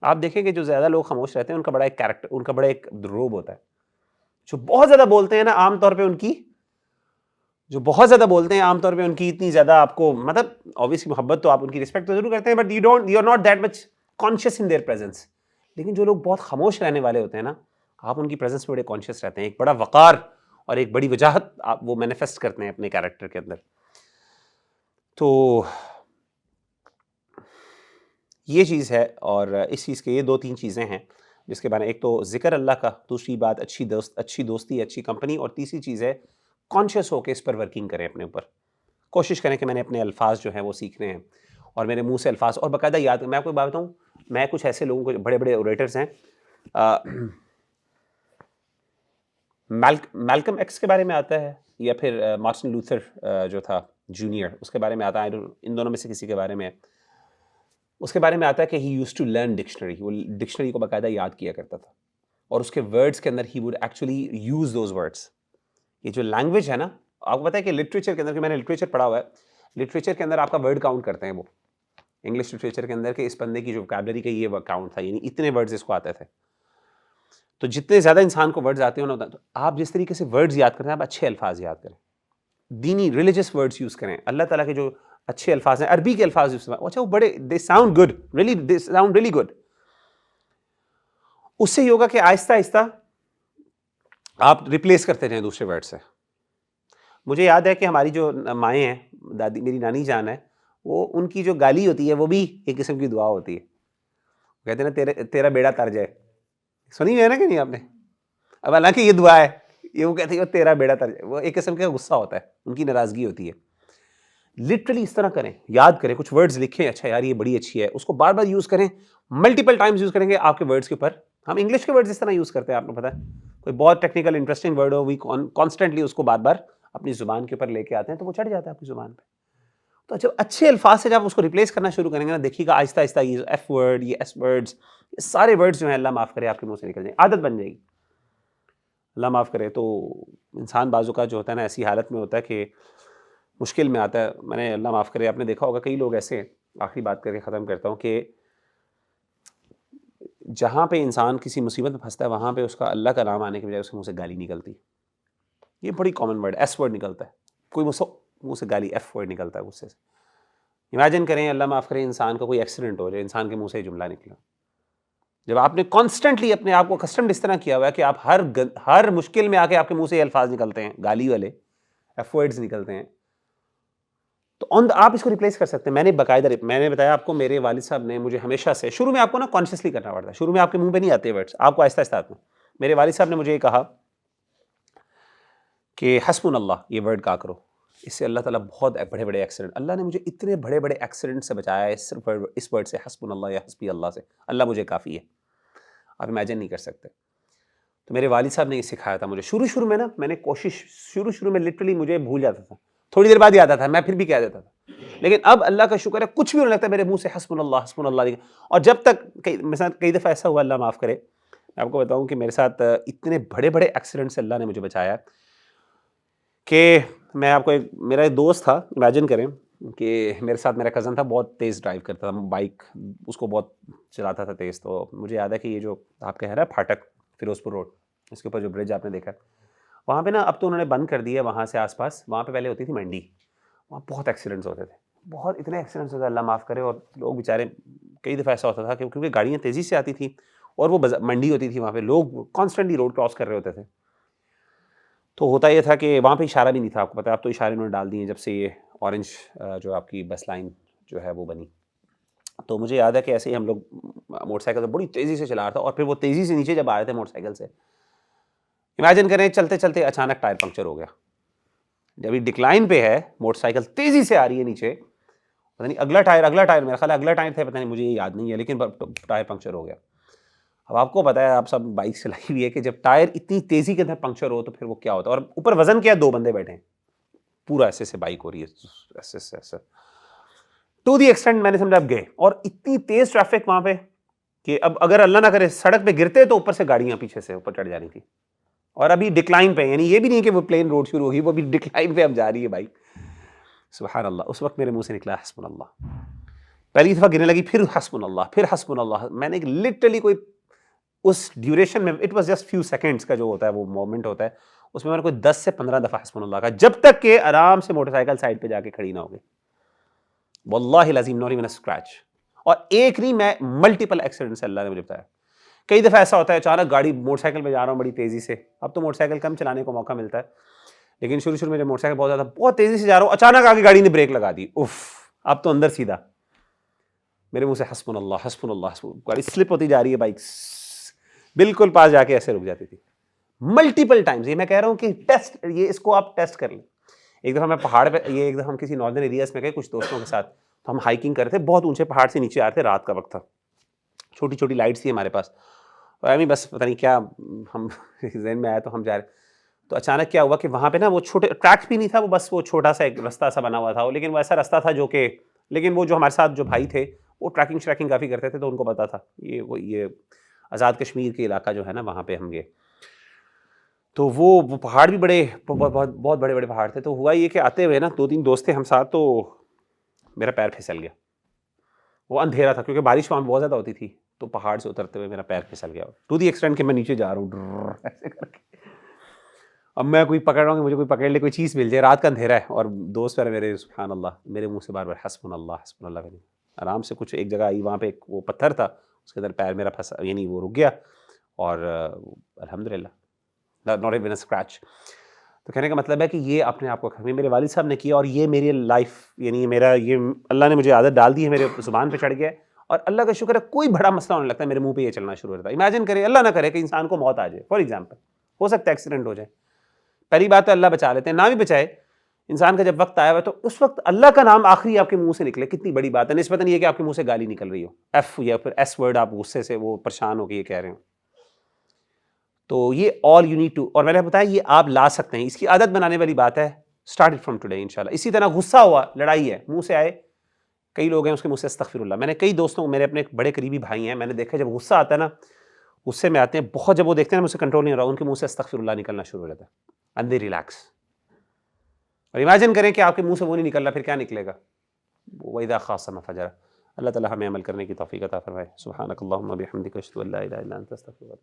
آپ دیکھیں کہ جو زیادہ لوگ خاموش رہتے ہیں ان کا بڑا ایک کیریکٹر, ان کا بڑا ایک روب ہوتا ہے. جو بہت زیادہ بولتے ہیں نا عام طور پہ ان کی, جو بہت زیادہ بولتے ہیں عام طور پہ ان کی اتنی زیادہ آپ کو, مطلب obviously محبت تو آپ ان کی رسپیکٹ تو ضرور کرتے ہیں, but you are not that much conscious in their presence. لیکن جو لوگ بہت خاموش رہنے والے ہوتے ہیں نا, آپ ان کی پریزنس میں بڑے کانشیس رہتے ہیں, ایک بڑا وقار اور ایک بڑی وجاہت آپ وہ مینیفیسٹ کرتے ہیں اپنے کیریکٹر کے اندر. تو یہ چیز ہے, اور اس چیز کے یہ 2-3 چیزیں ہیں جس کے بارے میں, ایک تو ذکر اللہ کا, دوسری بات اچھی دوستی, اچھی کمپنی, اور تیسری چیز ہے کانشیس ہو کے اس پر ورکنگ کریں اپنے اوپر. کوشش کریں کہ میں نے اپنے الفاظ جو ہیں وہ سیکھنے ہیں, اور میرے منہ سے الفاظ اور باقاعدہ یاد. میں آپ کو بات بتاؤں, میں کچھ ایسے لوگوں کو, بڑے بڑے اوریٹرز ہیں, میلکم ایکس کے بارے میں آتا ہے, یا پھر مارٹن لوتھر جو تھا جونیئر, اس کے بارے میں آتا ہے, ان دونوں میں سے کسی کے بارے میں, اس کے بارے میں آتا ہے کہ ہی یوز ٹو لرن ڈکشنری, وہ ڈکشنری کو باقاعدہ یاد کیا کرتا تھا, اور اس کے ورڈس کے اندر ہی would actually use those words. یہ جو لینگویج ہے نا, آپ کو پتہ ہے کہ لٹریچر کے اندر, کہ میں نے لٹریچر پڑھا ہوا ہے, لٹریچر کے اندر آپ کا ورڈ کاؤنٹ کرتے ہیں وہ انگلش لٹریچر کے اندر, کہ اس بندے کی جو وکیبلری کا یہ کاؤنٹ تھا, یعنی اتنے ورڈز اس کو آتے تھے. تو جتنے زیادہ انسان کو ورڈز آتے ہیں نا, تو آپ جس طریقے سے ورڈز یاد کرتے ہیں, آپ اچھے الفاظ یاد کریں, دینی ریلیجس ورڈز یوز کریں, اللہ تعالیٰ کے جو اچھے الفاظ ہیں, عربی کے الفاظ یوز کریں, اچھا وہ بڑے دے ساؤنڈ گڈ, ریلی دے ساؤنڈ ریلی گڈ. اس سے یہ ہوگا کہ آہستہ آہستہ آپ ریپلیس کرتے جائیں دوسرے ورڈ سے. مجھے یاد ہے کہ ہماری جو مائیں ہیں, دادی, میری نانی جان ہے, وہ ان کی جو گالی ہوتی ہے وہ بھی ایک قسم کی دعا ہوتی ہے. کہتے ہیں نا تیرا بیڑا تر جائے, سنی ہے نا کہ نہیں آپ نے؟ اب حالانکہ یہ دعا ہے, یہ وہ کہتے ہیں تیرا بیڑا تر جائے, وہ ایک قسم کا غصہ ہوتا ہے, ان کی ناراضگی ہوتی ہے. لٹرلی اس طرح کریں, یاد کریں, کچھ ورڈز لکھیں, اچھا یار یہ بڑی اچھی ہے, اس کو بار بار یوز کریں, ملٹیپل ٹائمز یوز کریں گے آپ کے ورڈز کے اوپر. ہم انگلش کے ورڈز اس طرح یوز کرتے ہیں, آپ کو پتہ ہے, کوئی بہت ٹیکنیکل انٹرسٹنگ ورڈ ہو, وی کانسٹنٹلی اس کو بار بار اپنی زبان کے اوپر لے کے آتے ہیں, تو وہ چڑھ جاتا ہے آپ کی زبان پہ. تو جب اچھے الفاظ سے جب اس کو ریپلیس کرنا شروع کریں گے نا, دیکھیے گا آہستہ آہستہ یہ ایف ورڈ, یہ ایس ورڈز, یہ سارے ورڈز جو ہیں اللہ معاف کرے آپ کے منہ سے نکل جائیں, عادت بن جائے گی, اللہ معاف کرے. تو انسان بازو کا جو ہوتا ہے نا, ایسی حالت میں ہوتا ہے کہ مشکل میں آتا ہے. میں نے, اللہ معاف کرے, آپ نے دیکھا ہوگا کئی لوگ ایسے ہیں, آخری بات کر کے ختم کرتا ہوں, کہ جہاں پہ انسان کسی مصیبت میں پھنستا ہے وہاں پہ اس کا اللہ کا نام آنے کے بجائے اس کے منہ سے گالی نکلتی. یہ بڑی کامن ورڈ, ایس ورڈ نکلتا ہے, کوئی منہ سے گالی, ایف ورڈ نکلتا ہے غصے سے. امیجن کریں, اللہ معاف کرے, انسان کا کوئی ایکسیڈنٹ ہو جائے, انسان کے منہ سے جملہ نکلا. جب آپ نے کانسٹنٹلی اپنے آپ کو کسٹمڈ اس طرح کیا ہوا ہے کہ آپ ہر مشکل میں آ کے آپ کے منہ سے یہ الفاظ نکلتے ہیں, گالی والے ایف ورڈز نکلتے ہیں, تو آپ اس کو ریپلیس کر سکتے ہیں. میں نے باقاعدہ, میں نے بتایا آپ کو, میرے والد صاحب نے مجھے ہمیشہ سے, شروع میں آپ کو نا کانشیسلی کرنا پڑتا ہے, شروع میں آپ کے منہ پہ نہیں آتے ورڈس, آپ کو آہستہ آہستہ آتے ہیں. میرے والد صاحب نے مجھے یہ کہا کہ حسبنا اللہ, یہ ورڈ کہا کرو, اس سے اللہ تعالیٰ بہت بڑے بڑے ایکسیڈنٹ, اللہ نے مجھے اتنے بڑے بڑے ایکسیڈنٹ سے بچایا ہے صرف اس ورڈ سے, حسبنا اللہ یا حسبی اللہ سے, اللہ مجھے کافی ہے. آپ امیجن نہیں کر سکتے. تو میرے والد صاحب نے یہ سکھایا تھا مجھے شروع میں نا, میں نے کوشش, شروع میں لٹرلی مجھے بھول جاتا تھا, تھوڑی دیر بعد یاد آتا تھا, میں پھر بھی کہہ دیتا تھا, لیکن اب اللہ کا شکر ہے کچھ بھی ہونے لگتا ہے میرے منہ سے حسبنا اللہ. اور جب تک میرے ساتھ کئی دفعہ ایسا ہوا, اللہ معاف کرے, میں آپ کو بتاؤں کہ میرے ساتھ اتنے بڑے بڑے ایکسیڈنٹ سے اللہ نے مجھے بچایا کہ میں آپ کو, میرا ایک دوست تھا, امیجن کریں کہ میرے ساتھ میرا کزن تھا, بہت تیز ڈرائیو کرتا تھا, بائک اس کو بہت چلاتا تھا تیز. تو مجھے یاد ہے کہ یہ جو آپ کہہ رہے ہیں پھاٹک فیروز پور روڈ, اس کے اوپر جو برج آپ نے دیکھا, وہاں پہ نا اب تو انہوں نے بند کر دیا وہاں سے آس پاس, وہاں پہ پہلے ہوتی تھی منڈی, وہاں بہت ایکسیڈنٹس ہوتے تھے, بہت اتنے ایکسیڈنٹس ہوتے, اللہ معاف کرے. اور لوگ بیچارے, کئی دفعہ ایسا ہوتا تھا کہ کیونکہ گاڑیاں تیزی سے آتی تھیں اور وہ منڈی ہوتی تھی, وہاں پہ لوگ کانسٹنٹلی روڈ کراس کر رہے ہوتے تھے. تو ہوتا یہ تھا کہ وہاں پہ اشارہ بھی نہیں تھا, آپ کو پتہ ہے اب تو اشارے انہوں نے ڈال دیے جب سے یہ اورنج جو آپ کی بس لائن جو ہے وہ بنی. تو مجھے یاد ہے کہ ایسے ہی ہم لوگ موٹر سائیکل سے بڑی تیزی سے چلا رہا تھا, اور پھر وہ تیزی سے نیچے جب آ رہے تھے موٹر سائیکل سے, امیجن کریں چلتے چلتے اچانک ٹائر پنکچر ہو گیا. جب یہ ڈکلائن پہ ہے موٹر سائیکل, تیزی سے آ رہی ہے نیچے, پتہ نہیں اگلا ٹائر میرا خیال ہے اگلا ٹائر تھا، پتہ نہیں مجھے یہ یاد نہیں ہے، لیکن ٹائر پنکچر ہو گیا. اب آپ کو پتہ ہے، آپ سب بائک چلائی ہوئی ہے کہ جب ٹائر اتنی تیزی کے اندر پنکچر ہو تو پھر وہ کیا ہوتا ہے. اور اوپر وزن کیا ہے، 2 بندے بیٹھے ہیں، پورا ایسے سے بائک ہو رہی ہے ایسے ٹو دی ایکسٹینٹ میں نے سمجھا اب گئے. اور اتنی تیز ٹریفک وہاں پہ کہ اب اگر اللہ نہ کرے سڑک پہ گرتے تو اوپر سے گاڑیاں پیچھے سے اوپر چڑھ جانی تھی. اور ابھی ڈکلائن پہ، یعنی یہ بھی نہیں کہ وہ پلین روڈ شروع ہوگی، وہ بھی ڈکلائن پہ اب جا رہی ہے بائک. سبحان اللہ. اس وقت میرے منہ سے نکلا حسبنا اللہ. پہلی دفعہ گرنے لگی، پھر حسبنا اللہ، پھر حسبنا اللہ. میں نے لٹرلی کوئی اس ڈیوریشن میں، it was just few seconds کا جو ہوتا ہے وہ مومنٹ ہوتا ہے، اس میں میں نے کوئی 10 سے 15 دفعہ حسبنا اللہ کا، جب تک کہ آرام سے موٹر سائیکل سائڈ پہ جا کے کھڑی نہ ہو گئی. واللہ العظیم ناٹ ایون اے اسکریچ. اور ایک نہیں، میں ملٹیپل ایکسیڈنٹ سے اللہ نے مجھے بتایا. کئی دفعہ ایسا ہوتا ہے اچانک گاڑی، موٹر سائیکل پہ جا رہا ہوں بڑی تیزی سے، اب تو موٹر سائیکل کم چلانے کو موقع ملتا ہے، لیکن شروع میں جب موٹر سائیکل بہت تیزی سے جا رہا ہوں، اچانک آگے گاڑی نے بریک لگا دی، اف، اب تو اندر سیدھا میرے منہ سے حسبنا اللہ حسبنا اللہ. گاڑی سلپ ہوتی جا رہی ہے، بائک بالکل پاس جا کے ایسے رک جاتی تھی. Multiple Times. یہ میں کہہ رہا ہوں کہ ٹیسٹ، یہ اس کو آپ ٹیسٹ کر لیں. ایک دفعہ میں پہاڑ پہ، یہ ایک دفعہ ہم کسی ناردرن ایریاز میں گئے کچھ دوستوں کے ساتھ، تو ہم ہائکنگ کر رہے تھے، بہت اونچے پہاڑ سے نیچے آ رہے تھے، رات کا وقت تھا، چھوٹی چھوٹی لائٹس تھی ہمارے پاس، اور ہمیں بس پتہ نہیں کیا ہم ذہن میں آیا تو ہم جا رہے. تو اچانک کیا ہوا کہ وہاں پہ نا وہ چھوٹے ٹریک بھی نہیں تھا، وہ بس وہ چھوٹا سا ایک رستہ سا بنا ہوا تھا، لیکن وہ ایسا رستہ تھا جو کہ، لیکن وہ جو ہمارے ساتھ جو بھائی تھے وہ ٹریکنگ کافی کرتے تھے، تو ان کو پتا تھا یہ آزاد کشمیر کے علاقہ جو ہے نا وہاں پہ ہم گئے. تو وہ پہاڑ بھی بڑے بہت بڑے بڑے پہاڑ تھے. تو ہوا یہ کہ آتے ہوئے نا 2-3 دوست تھے ہم ساتھ، تو میرا پیر پھسل گیا. وہ اندھیرا تھا کیونکہ بارش وہاں بہت زیادہ ہوتی تھی، تو پہاڑ سے اترتے ہوئے میرا پیر پھسل گیا ٹو دی ایکسٹینٹ کہ میں نیچے جا رہا ہوں ایسے کر کے. اب میں کوئی پکڑ رہا ہوں کہ مجھے کوئی پکڑ لے، کوئی چیز مل جائے، رات کا اندھیرا ہے، اور دوست میرے سبحان اللہ میرے منہ سے بار بار حسبنا اللہ کریں. آرام سے کچھ ایک جگہ آئی، وہاں پہ وہ پتھر تھا، اس کے اندر پیر میرا پھنسا، یعنی وہ رک گیا، اور الحمدللہ ناٹ ایون اے اسکریچ. تو کہنے کا مطلب ہے کہ یہ اپنے آپ کو میرے والد صاحب نے کیا، اور یہ میری لائف، یعنی میرا یہ اللہ نے مجھے عادت ڈال دی ہے، میرے زبان پہ چڑھ گیا ہے. اور اللہ کا شکر ہے کوئی بڑا مسئلہ ہونے لگتا ہے میرے منہ پہ یہ چلنا شروع ہوتا ہے. امیجن کرے، اللہ نہ کرے کہ انسان کو موت آ جائے، فار ایگزامپل، ہو سکتا ہے ایکسیڈنٹ ہو جائے. پہلی بات ہے اللہ بچا لیتے ہیں، نہ بھی بچائے انسان کا جب وقت آیا ہوا تو اس وقت اللہ کا نام آخری آپ کے منہ سے نکلے، کتنی بڑی بات ہے. نسبتاً یہ کہ آپ کے منہ سے گالی نکل رہی ہو، ایف یا پھر ایس ورڈ، آپ غصے سے وہ پریشان ہو کے یہ کہہ رہے ہو. تو یہ آل یو نیڈ ٹو، اور میں نے بتایا یہ آپ لا سکتے ہیں، اس کی عادت بنانے والی بات ہے. اسٹارٹ اٹ فرام ٹوڈے انشاءاللہ. اسی طرح غصہ ہوا، لڑائی ہے، منہ سے آئے، کئی لوگ ہیں اس کے منہ سے استغفر اللہ. میں نے کئی دوستوں، میرے اپنے بڑے قریبی بھائی ہیں، میں نے دیکھا جب غصہ آتا ہے نا، غصے میں آتے ہیں بہت، جب وہ دیکھتے ہیں نا مجھ سے کنٹرول نہیں ہو رہا، ان کے منہ سے استغفر اللہ نکلنا شروع ہو جاتا ہے، اینڈ دے ریلیکس. اور امیجن کریں کہ آپ کے منہ سے وہ نہیں نکل رہا، پھر کیا نکلے گا؟ وَإِذَا خَاصَمَ فَجَرَ. اللہ تعالیٰ ہمیں عمل کرنے کی توفیق عطا فرمائے. سبحانک اللہم و بحمدک، اشہد ان لا الہ الا انت، استغفرک.